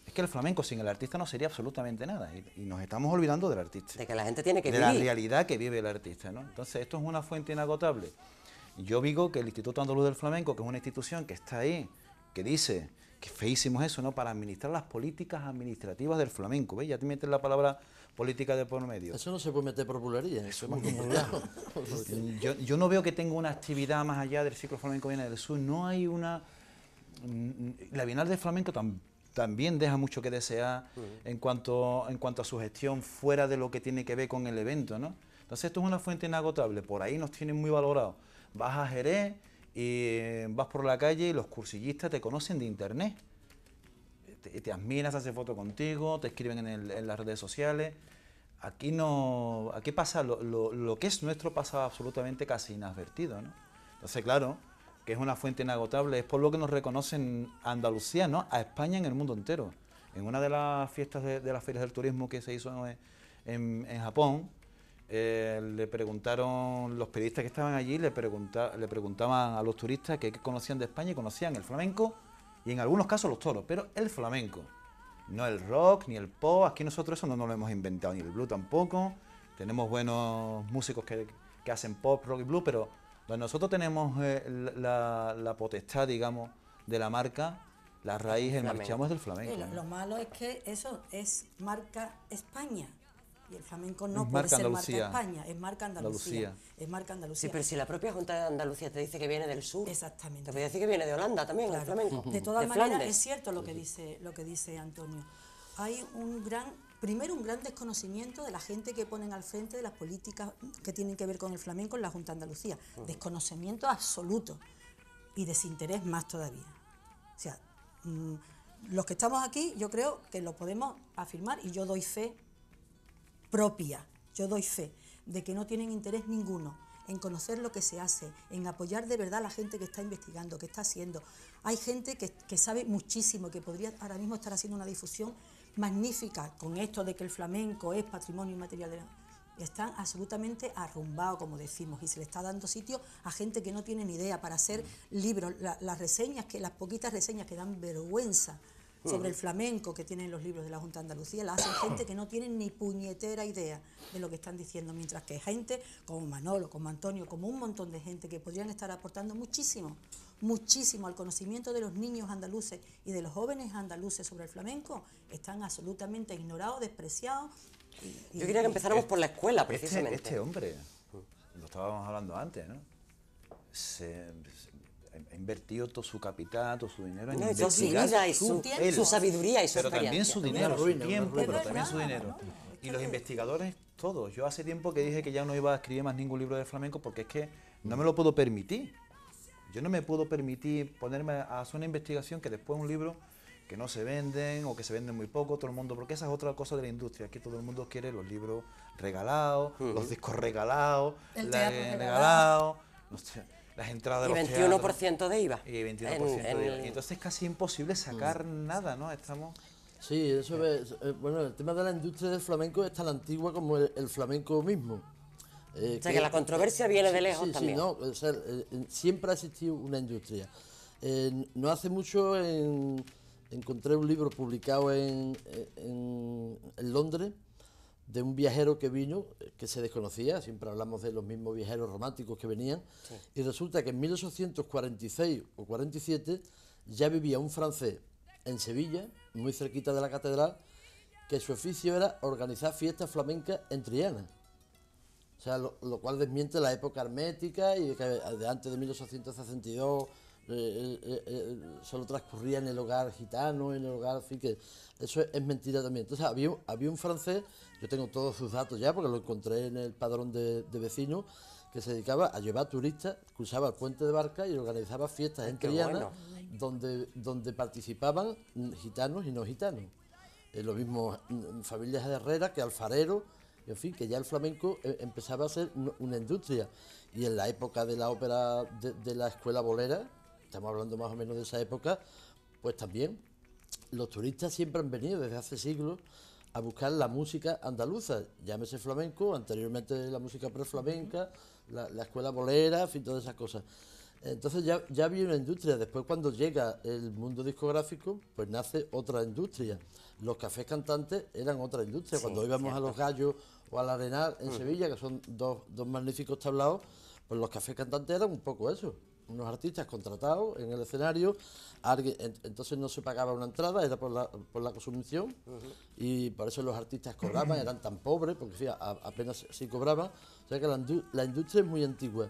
es que el flamenco sin el artista no sería absolutamente nada. Y nos estamos olvidando del artista. De que la gente tiene que de vivir. la realidad que vive el artista, ¿no? Entonces, esto es una fuente inagotable. Yo digo que el Instituto Andaluz del Flamenco, que es una institución que está ahí, que dice que feísimo es eso, ¿no? Para administrar las políticas administrativas del flamenco, ¿ves? Ya te metes la palabra política de por medio. Eso no se puede meter por bulería, eso es más complicado. Yo no veo que tenga una actividad más allá del ciclo flamenco viene del sur. No hay una... La Bienal del Flamenco también deja mucho que desear en cuanto a su gestión fuera de lo que tiene que ver con el evento, ¿no? Entonces esto es una fuente inagotable, por ahí nos tienen muy valorados. Vas a Jerez y vas por la calle y los cursillistas te conocen de internet. Te admiran, se hacen fotos contigo, te escriben en las redes sociales. Aquí no, aquí pasa lo que es nuestro pasa absolutamente casi inadvertido, ¿no? Entonces, claro, que es una fuente inagotable, es por lo que nos reconocen a Andalucía, ¿no? A España en el mundo entero. En una de las fiestas de las ferias del turismo que se hizo en Japón, le preguntaron, los periodistas que estaban allí le preguntaban a los turistas qué conocían de España y conocían el flamenco y en algunos casos los toros, pero el flamenco. No el rock, ni el pop, aquí nosotros eso no nos lo hemos inventado, ni el blues tampoco. Tenemos buenos músicos que hacen pop, rock y blues, pero donde nosotros tenemos la potestad, digamos, de la marca, la raíz, el marchamo es del flamenco. Lo malo es que eso es marca España. Y el flamenco no Es puede marca ser Andalucía. marca España, es marca Andalucía. Es marca Sí, Andalucía. pero si la propia Junta de Andalucía te dice que viene del sur, Exactamente. te puede decir que viene de Holanda también, el flamenco. De todas de maneras, Flandes. es cierto lo que dice Antonio. Hay primero un gran desconocimiento de la gente que ponen al frente de las políticas que tienen que ver con el flamenco en la Junta de Andalucía. Desconocimiento absoluto y desinterés más todavía. O sea, los que estamos aquí, yo creo que lo podemos afirmar y yo doy fe propia, yo doy fe de que no tienen interés ninguno en conocer lo que se hace, en apoyar de verdad a la gente que está investigando, que está haciendo. Hay gente que sabe muchísimo, que podría ahora mismo estar haciendo una difusión magnífica con esto de que el flamenco es patrimonio inmaterial de la... Están absolutamente arrumbados, como decimos, y se le está dando sitio a gente que no tiene ni idea para hacer libros. Las poquitas reseñas que dan vergüenza sobre el flamenco que tienen los libros de la Junta de Andalucía, la hacen gente que no tiene ni puñetera idea de lo que están diciendo, mientras que gente como Manolo, como Antonio, como un montón de gente que podrían estar aportando muchísimo al conocimiento de los niños andaluces y de los jóvenes andaluces sobre el flamenco, están absolutamente ignorados, despreciados. Yo quería que empezáramos por la escuela, precisamente. Este hombre, lo estábamos hablando antes, ¿no? Ha invertido todo su capital, todo su dinero en Toda su investigar vida y su sabiduría y su pero también experiencia. su dinero, su ruina, tiempo, una pero ruina. también su dinero. Y los investigadores, todos. Yo hace tiempo que dije que ya no iba a escribir más ningún libro de flamenco porque es que no me lo puedo permitir. Yo no me puedo permitir ponerme a hacer una investigación que después un libro que no se venden o que se venden muy poco, todo el mundo, porque esa es otra cosa de la industria, aquí todo el mundo quiere los libros regalados, los discos regalados, El teatro regalados, no sé, las entradas de Y los 21% de IVA. teatros, y 21% de IVA. Y entonces es casi imposible sacar nada, ¿no? Estamos... Sí, eso es. Bueno, el tema de la industria del flamenco es tan antigua como el flamenco mismo. O sea que la controversia viene de lejos sí, también. Sí, no, o sea, siempre ha existido una industria. No hace mucho encontré un libro publicado en Londres de un viajero que vino, que se desconocía, siempre hablamos de los mismos viajeros románticos que venían, y resulta que en 1846 o 47 ya vivía un francés en Sevilla, muy cerquita de la catedral, que su oficio era organizar fiestas flamencas en Triana. O sea, lo cual desmiente la época hermética y de que de antes de 1862 solo transcurría en el hogar gitano, en el hogar, en fin, que eso es mentira también. Entonces había un francés, yo tengo todos sus datos ya porque lo encontré en el padrón de vecinos, que se dedicaba a llevar turistas, cruzaba el puente de Barca y organizaba fiestas en Triana, donde participaban gitanos y no gitanos. Lo mismo familias de herreras que alfareros, en fin, que ya el flamenco empezaba a ser una industria. Y en la época de la ópera de la escuela bolera, estamos hablando más o menos de esa época, pues también los turistas siempre han venido desde hace siglos a buscar la música andaluza, llámese flamenco, anteriormente la música preflamenca, la escuela bolera, en fin, todas esas cosas. Entonces ya había una industria. Después, cuando llega el mundo discográfico, pues nace otra industria. Los cafés cantantes eran otra industria. Sí, cuando íbamos a Los Gallos o al Arenal en Sevilla, que son dos magníficos tablaos, pues los cafés cantantes eran un poco eso, unos artistas contratados en el escenario. Entonces no se pagaba una entrada, era por la consumición, y por eso los artistas cobraban, eran tan pobres, porque fíjate, apenas sí cobraban. O sea que la industria es muy antigua.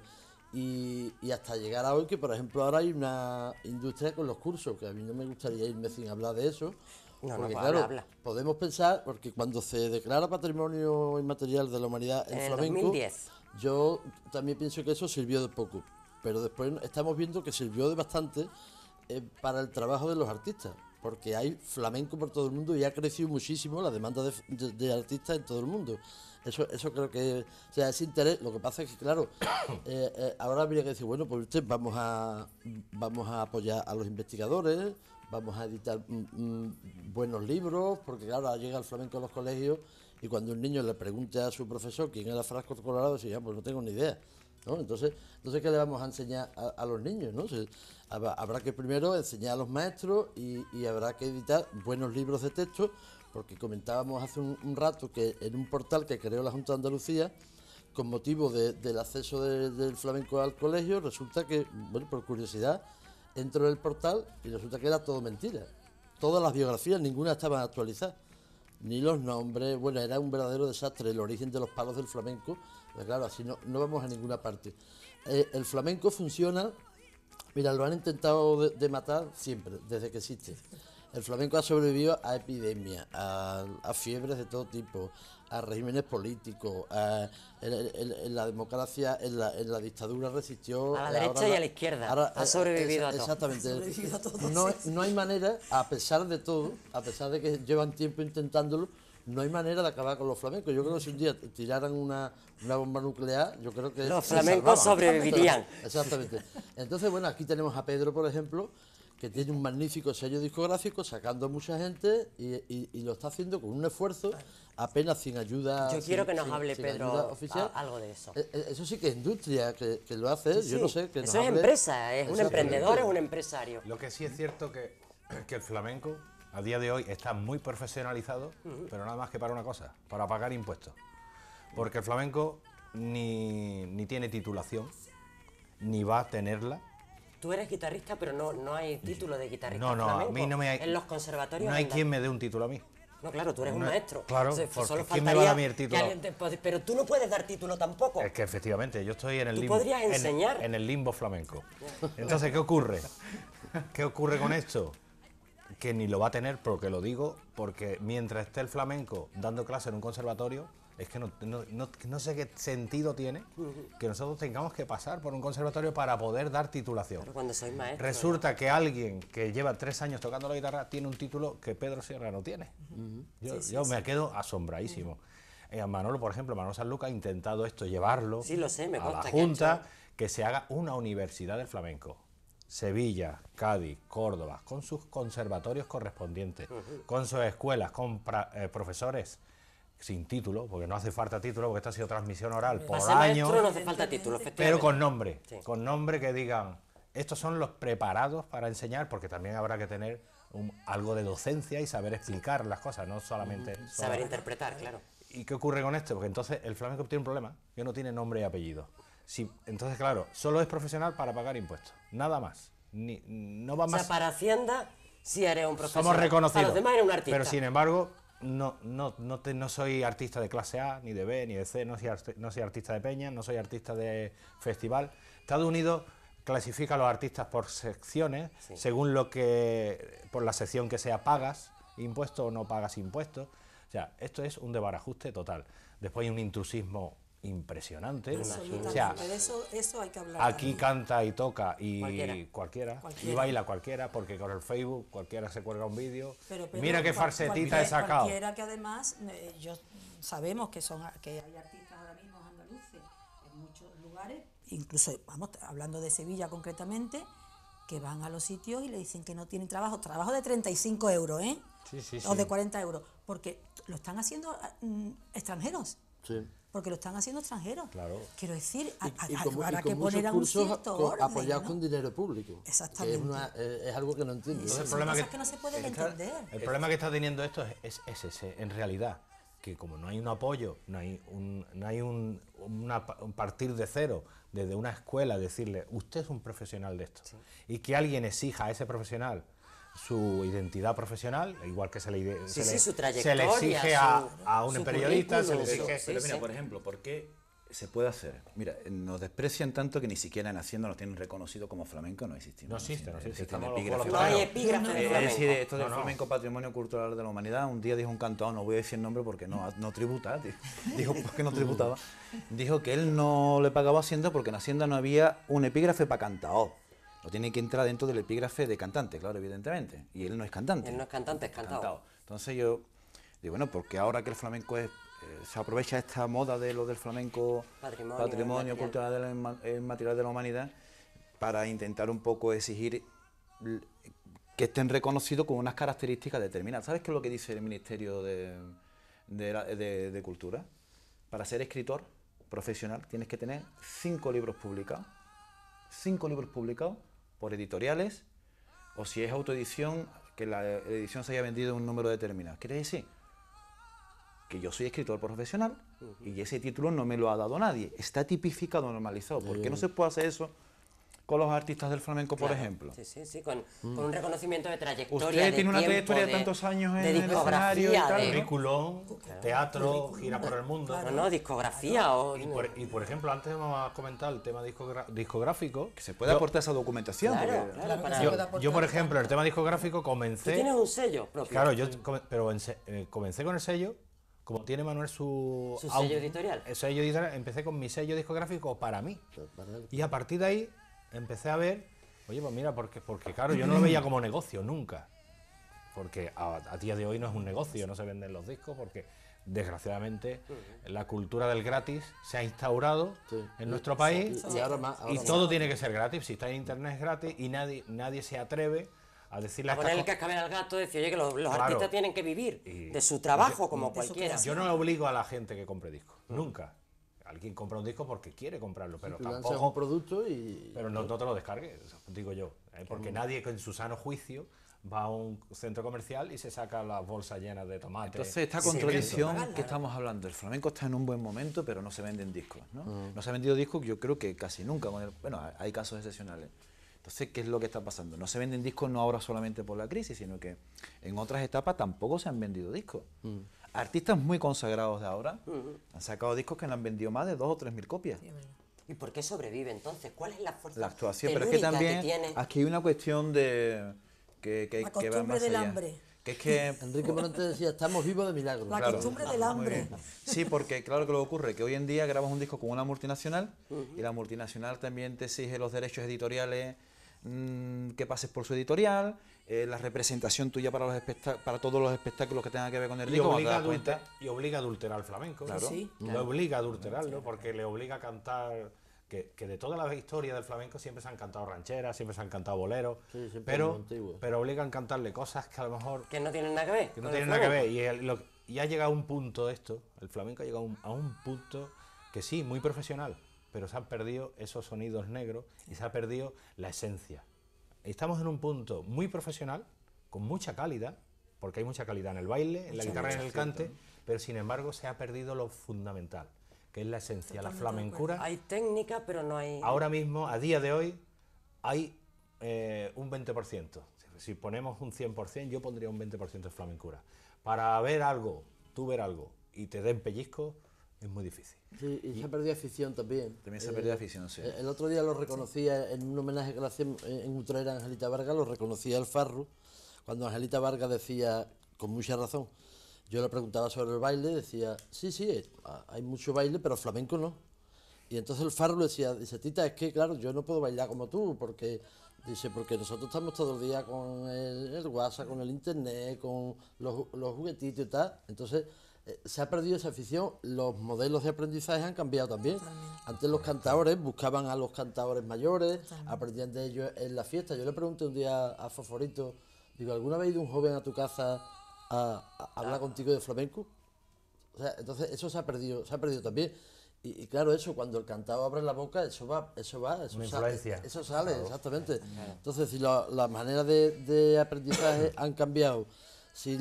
Y hasta llegar a hoy, que por ejemplo ahora hay una industria con los cursos, que a mí no me gustaría irme sin hablar de eso, porque claro, habla. podemos pensar, porque cuando se declara Patrimonio Inmaterial de la Humanidad En el el flamenco, 2010. yo también pienso que eso sirvió de poco, pero después estamos viendo que sirvió de bastante para el trabajo de los artistas, porque hay flamenco por todo el mundo y ha crecido muchísimo la demanda de artistas en todo el mundo. Eso creo que, o sea, ese interés. Lo que pasa es que, claro, ahora habría que decir, bueno, pues usted vamos a apoyar a los investigadores, vamos a editar buenos libros, porque claro, ahora llega el flamenco a los colegios y cuando un niño le pregunte a su profesor quién era Frasco Colorado, dice, pues no tengo ni idea, ¿no? Entonces, ¿qué le vamos a enseñar a los niños, no? Habrá que primero enseñar a los maestros y habrá que editar buenos libros de texto, porque comentábamos hace un rato que en un portal que creó la Junta de Andalucía, con motivo del acceso del flamenco al colegio, resulta que, bueno, por curiosidad, entro en el portal y resulta que era todo mentira. Todas las biografías, ninguna estaban actualizadas, ni los nombres. Bueno, era un verdadero desastre el origen de los palos del flamenco, pero claro, así no vamos a ninguna parte. El flamenco funciona, mira, lo han intentado de matar siempre, desde que existe. El flamenco ha sobrevivido a epidemias, a fiebres de todo tipo, a regímenes políticos, en la democracia, en la dictadura resistió. A la derecha y a la izquierda, ha sobrevivido a todo. Exactamente. No hay manera, a pesar de todo, a pesar de que llevan tiempo intentándolo, no hay manera de acabar con los flamencos. Yo creo que si un día tiraran una bomba nuclear, yo creo que los se flamencos salvaban. sobrevivirían. Exactamente. Entonces, bueno, aquí tenemos a Pedro, por ejemplo, que tiene un magnífico sello discográfico, sacando a mucha gente y lo está haciendo con un esfuerzo, apenas sin ayuda. Yo quiero que nos hable sin Pedro ayuda oficial. algo de eso. Eso sí que es industria, que lo hace, Sí, yo no sé. Que eso nos es hable. empresa, es un Exactamente. emprendedor, es un empresario. Lo que sí es cierto que el flamenco a día de hoy está muy profesionalizado, pero nada más que para una cosa, para pagar impuestos. Porque el flamenco ni tiene titulación, ni va a tenerla. Tú eres guitarrista, pero no hay título de guitarrista No, flamenco. a mí no me hay... En los conservatorios. No hay quien me dé un título a mí. No, claro, tú eres un No, maestro. claro, Entonces, porque solo ¿quién me va a dar a mí el faltaría título? que alguien pero tú no puedes dar título tampoco. Es que efectivamente, yo estoy en el Tú limbo. podrías enseñar. En el limbo flamenco. Entonces, ¿qué ocurre? ¿Qué ocurre con esto? que ni lo va a tener, porque lo digo, porque mientras esté el flamenco dando clase en un conservatorio, es que no sé qué sentido tiene que nosotros tengamos que pasar por un conservatorio para poder dar titulación. Pero cuando sois maestro, Resulta que alguien que lleva 3 años tocando la guitarra tiene un título que Pedro Sierra no tiene. Yo me quedo asombradísimo. A Manolo, por ejemplo, Manolo Sanlúcar ha intentado esto, llevarlo Sí, lo sé, me a la consta que ha Junta, que se haga una universidad del flamenco. Sevilla, Cádiz, Córdoba, con sus conservatorios correspondientes, con sus escuelas, con profesores sin título, porque no hace falta título, porque esto ha sido transmisión oral por para ser años, maestro no hace falta título, efectivamente. pero con nombre, Sí. con nombre que digan, estos son los preparados para enseñar, porque también habrá que tener algo de docencia y saber explicar las cosas, no solamente... Saber interpretar, claro. ¿Y qué ocurre con esto? Porque entonces el flamenco tiene un problema, que no tiene nombre y apellido. Entonces, claro, solo es profesional para pagar impuestos, nada más. No va O sea, más. para Hacienda sí eres un profesor. Somos reconocidos. Para los demás eres un artista. Pero sin embargo, no soy artista de clase A, ni de B, ni de C, no soy artista de peña, no soy artista de festival. Estados Unidos clasifica a los artistas por secciones, según por la sección que sea pagas impuestos o no pagas impuestos. O sea, esto es un desbarajuste total. Después hay un intrusismo impresionante. Absolutamente, O sea, de eso hay que hablar. aquí también. canta y toca y cualquiera, y Cualquiera. baila cualquiera, porque con el Facebook cualquiera se cuelga un vídeo. Pero, Mira qué farsetita he sacado. Cualquiera que además, sabemos que hay artistas ahora mismo andaluces en muchos lugares, incluso, vamos, hablando de Sevilla concretamente, que van a los sitios y le dicen que no tienen trabajo de 35 euros, ¿eh? Sí. O de 40 euros, porque lo están haciendo extranjeros. Sí. Porque lo están haciendo extranjeros. Claro. Quiero decir, Y habrá con que muchos poner a un cursos cierto orden, apoyados ¿no? con dinero público. Exactamente. Que es algo que no entiendo. Entonces, Son problema cosas que- que no se pueden entender. El problema que está teniendo esto es ese, en realidad, que como no hay un apoyo, no hay un partir de cero, desde una escuela, decirle, usted es un profesional de esto, y que alguien exija a ese profesional su identidad profesional, igual que se le su se le trayectoria, exige a un su periodista, se le currículum, exige... sí, Pero mira, sí. por ejemplo, ¿por qué se puede hacer? Mira, nos desprecian tanto que ni siquiera en Hacienda nos tienen reconocido como flamenco, no existimos. No existe. Existe Estamos un los epígrafe. No hay Claro. epígrafe de Es flamenco. decir, esto del No. flamenco patrimonio cultural de la humanidad, un día dijo un cantador, no voy a decir el nombre porque no tributa, dijo porque no tributaba, dijo que él no le pagaba a Hacienda porque en Hacienda no había un epígrafe para cantador. No tiene que entrar dentro del epígrafe de cantante, claro, evidentemente. Y él no es cantante. Él no es cantante, es cantado. Entonces yo digo, bueno, porque ahora que el flamenco se aprovecha esta moda de lo del flamenco Patrimonio cultural material de la humanidad para intentar un poco exigir que estén reconocidos con unas características determinadas. ¿Sabes qué es lo que dice el Ministerio de Cultura? Para ser escritor profesional tienes que tener 5 libros publicados. 5 libros publicados por editoriales, o si es autoedición, que la edición se haya vendido un número determinado. Quiere decir que yo soy escritor profesional y ese título no me lo ha dado nadie. Está tipificado, normalizado. ¿Por qué no se puede hacer eso con los artistas del flamenco, por Claro. ejemplo? Sí, con un reconocimiento de trayectoria. Usted de tiene una tiempo, trayectoria de tantos años en de el escenario y discografía, tal, de- ¿no? Currículum, teatro, gira por el mundo. No, discografía o... Y por ejemplo, antes hemos comentado el tema discográfico. Que se puede aportar esa documentación. Claro, porque- claro, para... Yo, por ejemplo, el tema discográfico Tú comencé... tienes un sello propio. Claro, pero comencé con el sello, como tiene Manuel Su sello editorial. El sello editorial, empecé con mi sello discográfico para mí. Para él. Y a partir de ahí empecé a ver, oye, pues mira, porque claro, yo no lo veía como negocio nunca. Porque a día de hoy no es un negocio, no se venden los discos, porque desgraciadamente la cultura del gratis se ha instaurado Sí. en nuestro país Y ahora más. y todo tiene que ser gratis. Si está en internet es gratis y nadie se atreve a decirle A a poner el estas cascabel al gato y decir, oye, que los Claro. artistas tienen que vivir Y- de su trabajo como de su cualquiera. Yo no obligo a la gente que compre discos, nunca. Alguien compra un disco porque quiere comprarlo, pero Tú lanzas un tampoco. producto y. Pero no te lo descargues, digo yo. Porque nadie con su sano juicio va a un centro comercial y se saca las bolsas llenas de tomate. Entonces, esta Sí, contradicción que estamos hablando, el flamenco está en un buen momento, pero no se venden discos, ¿no? No se ha vendido discos, yo creo que casi nunca. Bueno, hay casos excepcionales. Entonces, ¿qué es lo que está pasando? No se venden discos no ahora solamente por la crisis, sino que en otras etapas tampoco se han vendido discos. Artistas muy consagrados de ahora han sacado discos que le han vendido más de 2 o 3 mil copias. ¿Y por qué sobrevive entonces? ¿Cuál es la fuerza La actuación, pero es telúrica que también tiene? aquí hay una cuestión de que La va costumbre más del allá. hambre. Que es que Enrique Morente decía, estamos vivos de milagro. La Claro. costumbre del hambre. sí, porque claro que lo que ocurre que hoy en día grabas un disco con una multinacional y la multinacional también te exige los derechos editoriales, que pases por su editorial, la representación tuya para todos los espectáculos que tengan que ver con el Y disco. obliga, cuando te das cuenta. y obliga a adulterar al flamenco. Claro. Sí, Lo obliga a adulterarlo porque le obliga a cantar. Que de toda la historia del flamenco siempre se han cantado rancheras, siempre se han cantado boleros, Sí, siempre lo antiguo. pero obligan a cantarle cosas que a lo mejor Que no tienen nada que ver. que no con tienen el nada que flamenco. ver. Y ha llegado a un punto esto, el flamenco ha llegado a un punto que sí, muy profesional, pero se han perdido esos sonidos negros y se ha perdido la esencia. Estamos en un punto muy profesional, con mucha calidad, porque hay mucha calidad en el baile, en la guitarra y en el cante, pero sin embargo se ha perdido lo fundamental, que es la esencia, la flamencura. Hay técnica, pero no hay... Ahora mismo, a día de hoy, hay un 20%. Si ponemos un 100%, yo pondría un 20% de flamencura. Para ver algo, tú ver algo, y te den pellizco, es muy difícil. Sí, y se ha perdido afición también. También se ha perdido afición, sí. El otro día lo reconocía en un homenaje que le hacían en Utrera a Angelita Vargas, lo reconocía el Farru, cuando Angelita Vargas decía, con mucha razón, yo le preguntaba sobre el baile, decía, sí, hay mucho baile, pero flamenco no. Y entonces el Farru le decía, dice, Tita, es que claro, yo no puedo bailar como tú, porque nosotros estamos todo el día con el WhatsApp, con el internet, con los juguetitos y tal. Entonces se ha perdido esa afición, los modelos de aprendizaje han cambiado también. Antes los cantadores buscaban a los cantadores mayores, aprendían de ellos en la fiesta. Yo le pregunté un día a Foforito, digo, ¿alguna vez ha ido un joven a tu casa a hablar contigo de flamenco? O sea, entonces eso se ha perdido también. Y claro, eso, cuando el cantado abre la boca, eso influencia. eso sale, claro. Exactamente. Entonces, si las maneras de aprendizaje han cambiado, si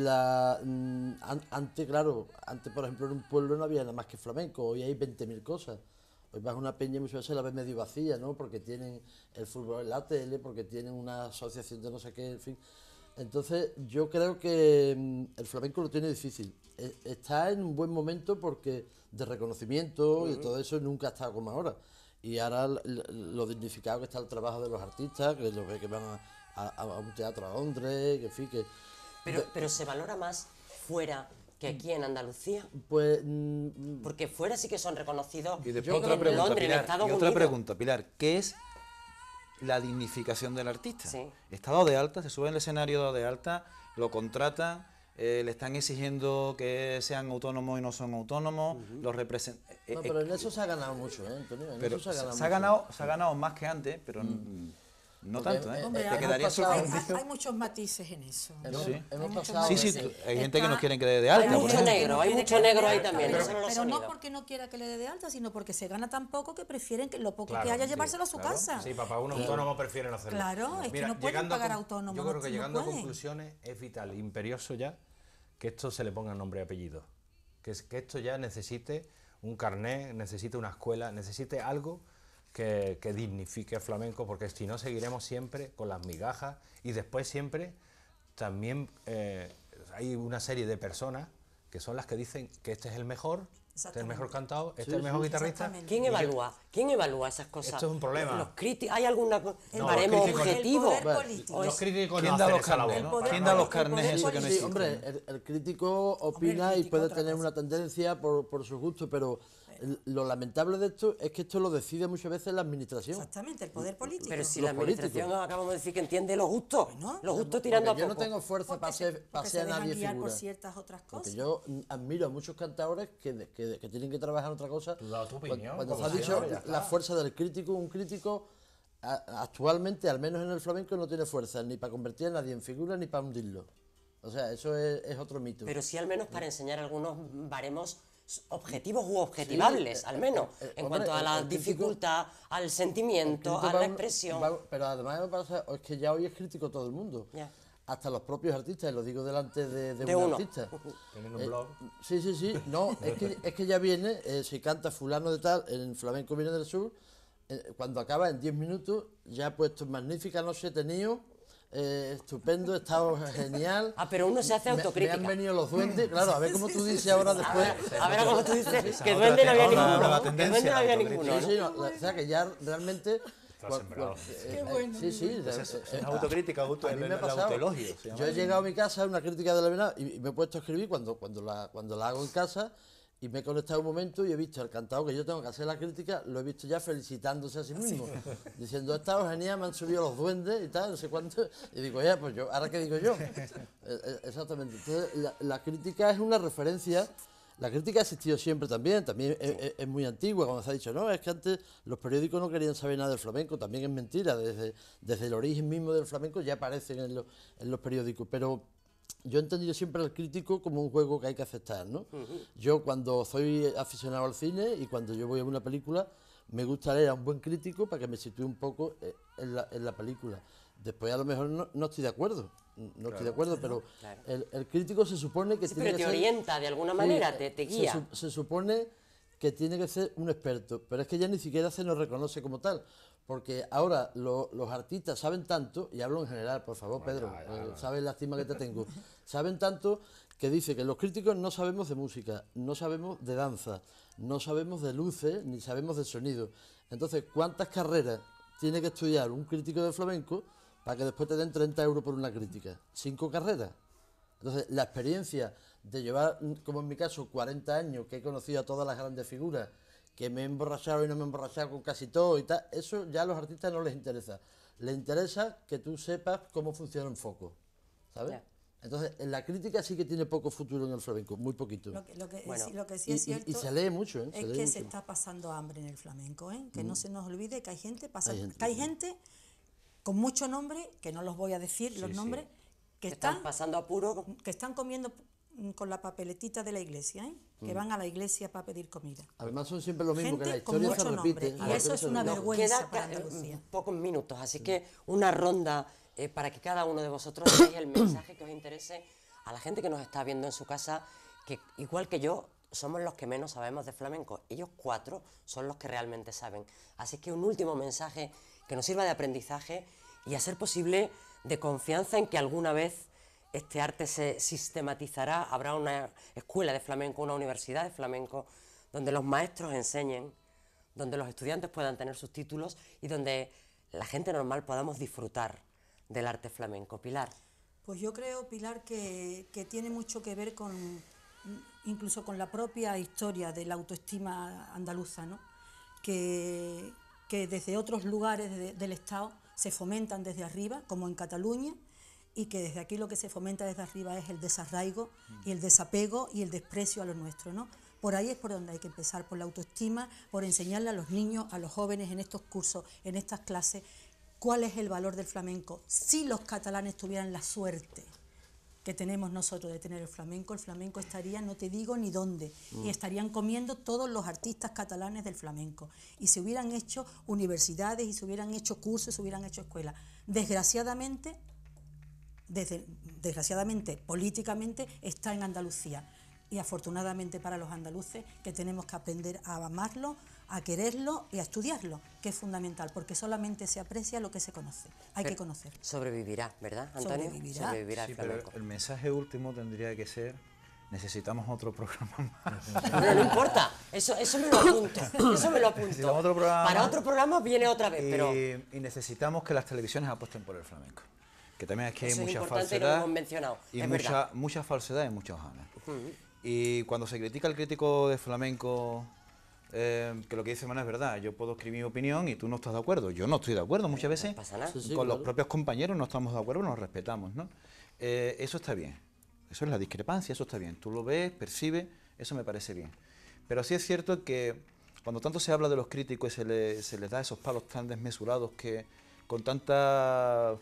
antes, por ejemplo, en un pueblo no había nada más que flamenco, hoy hay 20.000 cosas. Hoy vas a una peña y muchas veces la ves medio vacía, ¿no? Porque tienen el fútbol en la tele, porque tienen una asociación de no sé qué, en fin. Entonces, yo creo que el flamenco lo tiene difícil. Está en un buen momento porque de reconocimiento y todo eso nunca ha estado como ahora. Y ahora lo dignificado que está el trabajo de los artistas, que los ve que van a un teatro a Londres, que en fin, que... Pero se valora más fuera que aquí en Andalucía. Pues... Porque fuera sí que son reconocidos. Y después yo otra en pregunta, Londres, en Pilar, Estados y otra Unidos. pregunta, Pilar, ¿qué es la dignificación del artista? Sí. Está dado de alta, se sube en el escenario dado de alta, lo contratan, le están exigiendo que sean autónomos y no son autónomos, los representan... No, pero en eso se ha ganado mucho, Antonio? En eso se se ha ganado más que antes, pero no Porque, tanto, ¿eh? Hombre, Te hay- quedaría hay muchos matices en eso. Hemos muchos pasado... Sí, sí, Sí. hay gente que no Está- quieren que le dé de Hay alta. por mucho ejemplo. negro, hay quiere mucho que le dé negro ahí alta, también, pero, no solo los pero no sonidos. porque no quiera que le dé de alta, sino porque se gana tan poco que prefieren que lo poco Claro, que haya sí, llevárselo a su claro. casa. Sí, para un autónomo prefieren hacerlo. Claro, es que no pueden llegando a pagar con- autónomo, Yo no- creo que no llegando a pueden. conclusiones es vital, imperioso ya, que esto se le ponga nombre y apellido. Que esto ya necesite un carné, necesite una escuela, necesite algo que dignifique el flamenco, porque si no seguiremos siempre con las migajas y después siempre también hay una serie de personas que son las que dicen que este es el mejor, este es el mejor cantado, este es el mejor guitarrista. Exactamente. ¿Quién evalúa? ¿Quién evalúa esas cosas? Esto es un problema. Los ¿Hay alguna No, baremo los críticos- objetivo? El poder político. Los críticos ¿Quién no da hacen los esa labor. carnés, no? poder ¿Quién da los político, el carnés poder eso que no político. Sí, existe? hombre, el crítico opina Hombre, el y puede crítico tener otra una tendencia por su gusto, pero lo lamentable de esto es que esto lo decide muchas veces la administración. Exactamente, el poder político. Pero si Los la administración políticos. acabamos de decir que entiende los gustos, Bueno, los gustos tirando a Porque yo poco. no tengo fuerza Porque para ser porque se a dejan nadie guiar figura. por ciertas otras Porque cosas. yo admiro a muchos cantadores que tienen que trabajar en otra cosa. Tú das tu opinión, Cuando como se ha dicho siempre, ya la está. fuerza del crítico, un crítico actualmente, al menos en el flamenco, no tiene fuerza ni para convertir a nadie en figura ni para hundirlo. O sea, eso es otro mito. Pero sí al menos para enseñar algunos baremos objetivos u objetivables, al menos, en hombre, cuanto a la el crítico- dificultad, al sentimiento, Crítico a va la un- expresión. pero además me pasa, es que ya hoy es crítico todo el mundo. Ya. Hasta los propios artistas, y lo digo delante de De un uno. artista. Tienen un blog. Sí. No, es que ya viene, si canta fulano de tal, en flamenco viene del sur, cuando acaba en 10 minutos, ya ha puesto magnífica noche he tenido, estupendo, he estado genial. Ah, pero uno se hace Me autocrítica. han venido los duendes, claro, a ver cómo tú dices ahora después. A ver, como tú dices, que otra duende no había otra ninguno. nueva Que tendencia, duende no había autocrítica. ninguno. Sí, ¿no? no, o sea que ya realmente Eso ha sembrado. Qué bueno. Sí, sí. Es autocrítica, a mí me ha el pasado. autoelogio. Yo he llegado a mi casa, una crítica de la Venado, y me he puesto a escribir cuando la hago en casa, y me he conectado un momento y he visto al cantado que yo tengo que hacer la crítica, lo he visto ya felicitándose a sí mismo, diciendo, ha estado genial, me han subido los duendes y tal, no sé cuánto, y digo, ya, pues yo, ¿ahora qué digo yo? Exactamente. Entonces, la crítica es una referencia. La crítica ha existido siempre también es muy antigua, cuando se ha dicho, no, es que antes los periódicos no querían saber nada del flamenco, también es mentira, desde el origen mismo del flamenco ya aparecen en los periódicos, pero yo he entendido siempre al crítico como un juego que hay que aceptar, ¿no? Yo cuando soy aficionado al cine y cuando yo voy a ver una película, me gusta leer a un buen crítico para que me sitúe un poco en la película. Después a lo mejor no estoy de acuerdo, pero el crítico se supone que Sí, tiene pero que te ser... orienta de alguna manera, te guía. Se supone que tiene que ser un experto, pero es que ya ni siquiera se nos reconoce como tal, porque ahora los artistas saben tanto, y hablo en general, por favor, Pedro, sabes la estima que te tengo, saben tanto que dice que los críticos no sabemos de música, no sabemos de danza, no sabemos de luces, ni sabemos de sonido. Entonces, ¿cuántas carreras tiene que estudiar un crítico de flamenco para que después te den 30 euros por una crítica? 5 carreras. Entonces, la experiencia de llevar, como en mi caso, 40 años, que he conocido a todas las grandes figuras, que me he emborrachado y no me he emborrachado con casi todo y tal, eso ya a los artistas no les interesa. Les interesa que tú sepas cómo funciona un foco, ¿sabes? Ya. Entonces, en la crítica sí que tiene poco futuro en el flamenco, muy poquito. Lo que sí Y, es cierto y se lee mucho, ¿eh? es Se lee que mucho. se está pasando hambre en el flamenco, ¿eh? Que no se nos olvide que hay gente, Hay gente, gente con mucho nombre, que no los voy a decir los nombres, que Están pasando apuro. que están comiendo con la papeletita de la iglesia, ¿eh? Que van a la iglesia para pedir comida. Además son siempre lo mismo, que la Gente con historia se mucho repite. nombre, y eso es una Nos vergüenza queda para Andalucía. pocos minutos, así que una ronda para que cada uno de vosotros deis el mensaje que os interese a la gente que nos está viendo en su casa, que igual que yo, somos los que menos sabemos de flamenco. Ellos 4 son los que realmente saben. Así que un último mensaje que nos sirva de aprendizaje y, a ser posible, de confianza en que alguna vez este arte se sistematizará, habrá una escuela de flamenco, una universidad de flamenco, donde los maestros enseñen, donde los estudiantes puedan tener sus títulos y donde la gente normal podamos disfrutar del arte flamenco. Pilar. Pues yo creo, Pilar, que tiene mucho que ver incluso con la propia historia de la autoestima andaluza, ¿no? Que desde otros lugares del Estado se fomentan desde arriba, como en Cataluña, y que desde aquí lo que se fomenta desde arriba es el desarraigo y el desapego y el desprecio a lo nuestro, ¿no? Por ahí es por donde hay que empezar, por la autoestima, por enseñarle a los niños, a los jóvenes en estos cursos, en estas clases, cuál es el valor del flamenco. Si los catalanes tuvieran la suerte que tenemos nosotros de tener el flamenco estaría, no te digo ni dónde, y estarían comiendo todos los artistas catalanes del flamenco, y se hubieran hecho universidades, y se hubieran hecho cursos, se hubieran hecho escuelas. Desgraciadamente, políticamente, está en Andalucía, y afortunadamente para los andaluces, que tenemos que aprender a amarlo, a quererlo y a estudiarlo, que es fundamental, porque solamente se aprecia lo que se conoce, hay que conocerlo. Sobrevivirá, ¿verdad, Antonio? Sobrevivirá. El Sí, pero flamenco. el mensaje último tendría que ser: necesitamos otro programa más. Pero no importa, eso me lo apunto, eso me lo apunto. Necesitamos otro programa Para más. otro programa viene otra vez, pero Y necesitamos que las televisiones apuesten por el flamenco. Que también es que hay eso es mucha importante y lo falsedad. hemos mencionado, Y es verdad. mucha falsedad y mucha hojana. Y cuando se critica al crítico de flamenco, que lo que dice Manuel es verdad, yo puedo escribir mi opinión y tú no estás de acuerdo. Yo no estoy de acuerdo muchas veces. No pasa nada. Sí, sí, Con los claro. propios compañeros no estamos de acuerdo, nos respetamos, ¿no? Eso está bien. Eso es la discrepancia, eso está bien. Tú lo ves, percibes, eso me parece bien. Pero sí es cierto que cuando tanto se habla de los críticos y se les da esos palos tan desmesurados, que con tanta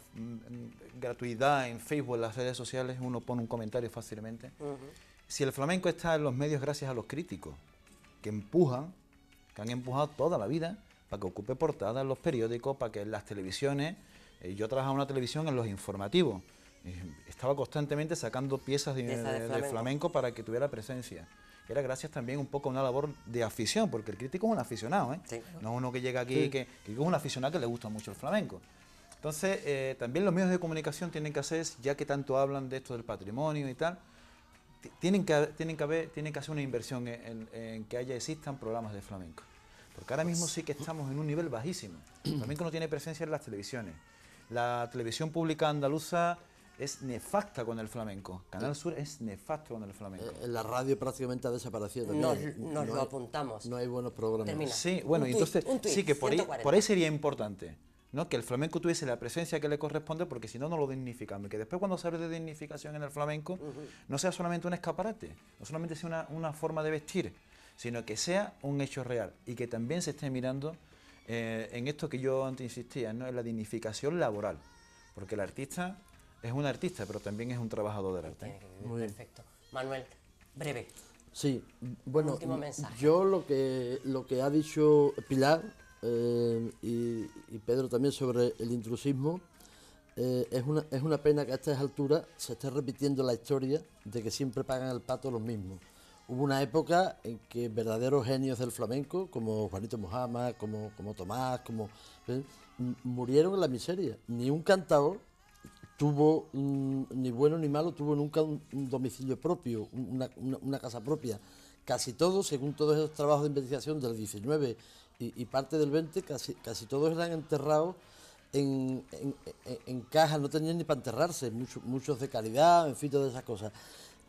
gratuidad en Facebook, en las redes sociales, uno pone un comentario fácilmente. Si el flamenco está en los medios gracias a los críticos, que empujan, que han empujado toda la vida para que ocupe portadas en los periódicos, para que en las televisiones, yo trabajaba en una televisión en los informativos, estaba constantemente sacando piezas de flamenco para que tuviera presencia. Era gracias también un poco a una labor de afición, porque el crítico es un aficionado, ¿eh? Sí. No es uno que llega aquí, que es un aficionado que le gusta mucho el flamenco. Entonces, también los medios de comunicación tienen que hacer, ya que tanto hablan de esto del patrimonio y tal, tienen que hacer una inversión en que existan programas de flamenco. Porque ahora mismo sí que estamos en un nivel bajísimo. El flamenco no tiene presencia en las televisiones. La televisión pública andaluza es nefasta con el flamenco. Canal Sur es nefasto con el flamenco. En la radio prácticamente ha desaparecido también. Nos lo apuntamos. No hay buenos programas. Termina. Sí, bueno, Un entonces tuit, sí que por ahí 140. sería importante, ¿no? Que el flamenco tuviese la presencia que le corresponde, porque si no, no lo dignificamos. Y que después, cuando se hable de dignificación en el flamenco, no sea solamente un escaparate, no solamente sea una forma de vestir, sino que sea un hecho real y que también se esté mirando en esto que yo antes insistía, ¿no? En la dignificación laboral, porque el artista es un artista, pero también es un trabajador del arte. Tiene que vivir, perfecto. Manuel, breve. Sí, bueno, Último mensaje. yo lo que ha dicho Pilar y Pedro también sobre el intrusismo, es una pena que a estas alturas se esté repitiendo la historia de que siempre pagan el pato los mismos. Hubo una época en que verdaderos genios del flamenco, como Juanito Mojama, como Tomás, murieron en la miseria. Ni un cantador tuvo, ni bueno ni malo, tuvo nunca un domicilio propio, una casa propia. Casi todos, según todos esos trabajos de investigación del 19 y parte del 20, casi todos eran enterrados en cajas, no tenían ni para enterrarse, muchos de caridad, en fin, todas esas cosas.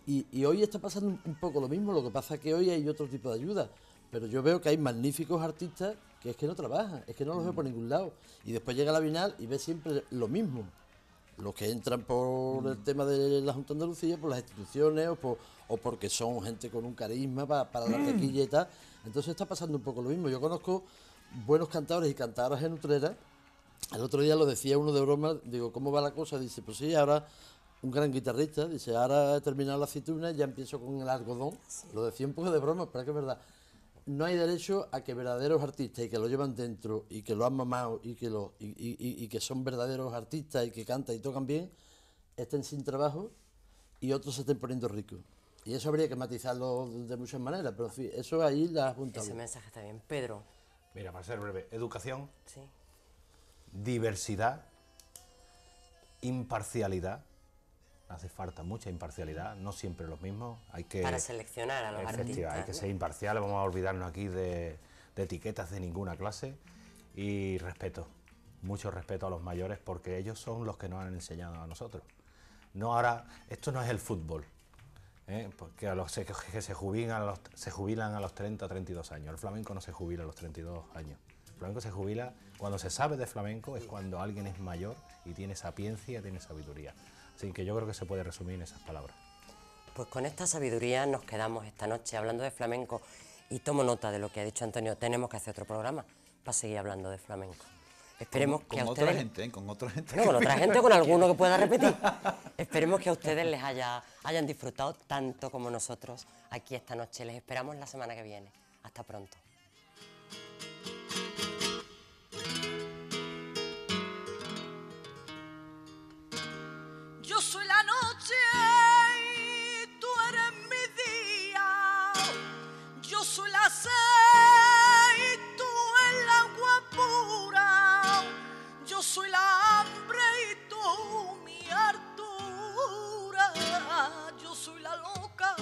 Y hoy está pasando un poco lo mismo, lo que pasa es que hoy hay otro tipo de ayuda, pero yo veo que hay magníficos artistas que es que no trabajan, es que no los veo por ningún lado, y después llega la Bienal y ve siempre lo mismo. Los que entran por el tema de la Junta de Andalucía, por las instituciones o porque son gente con un carisma para la taquilla y tal. Entonces está pasando un poco lo mismo. Yo conozco buenos cantadores y cantadoras en Utrera. El otro día lo decía uno de broma, digo, ¿cómo va la cosa? Dice, pues sí, ahora un gran guitarrista, dice, ahora he terminado la aceituna y ya empiezo con el algodón. Lo decía un poco de broma, pero es que es verdad. No hay derecho a que verdaderos artistas y que lo llevan dentro y que lo han mamado y que son verdaderos artistas y que cantan y tocan bien, estén sin trabajo y otros se estén poniendo ricos. Y eso habría que matizarlo de muchas maneras, pero en fin, eso ahí la has juntado. Ese mensaje está bien. Pedro. Mira, para ser breve, educación, Sí. diversidad, imparcialidad. Hace falta mucha imparcialidad, no siempre los mismos. Hay que, Para seleccionar a los efectivamente, artistas. hay que ¿no? ser imparciales, vamos a olvidarnos aquí de etiquetas de ninguna clase. Y respeto, mucho respeto a los mayores, porque ellos son los que nos han enseñado a nosotros. No ahora, esto no es el fútbol, porque que se jubilan a los 30 o 32 años. El flamenco no se jubila a los 32 años. El flamenco se jubila cuando se sabe de flamenco, es cuando alguien es mayor y tiene sapiencia, tiene sabiduría. Así que yo creo que se puede resumir en esas palabras. Pues con esta sabiduría nos quedamos esta noche hablando de flamenco y tomo nota de lo que ha dicho Antonio. Tenemos que hacer otro programa para seguir hablando de flamenco. Esperemos que a Con ustedes... otra gente, con otra gente. Bueno, con otra gente, con alguno que pueda repetir. Esperemos que a ustedes les hayan disfrutado tanto como nosotros aquí esta noche. Les esperamos la semana que viene. Hasta pronto. Yo soy la noche y tú eres mi día. Yo soy la sed y tú el agua pura. Yo soy la hambre y tú mi hartura. Yo soy la loca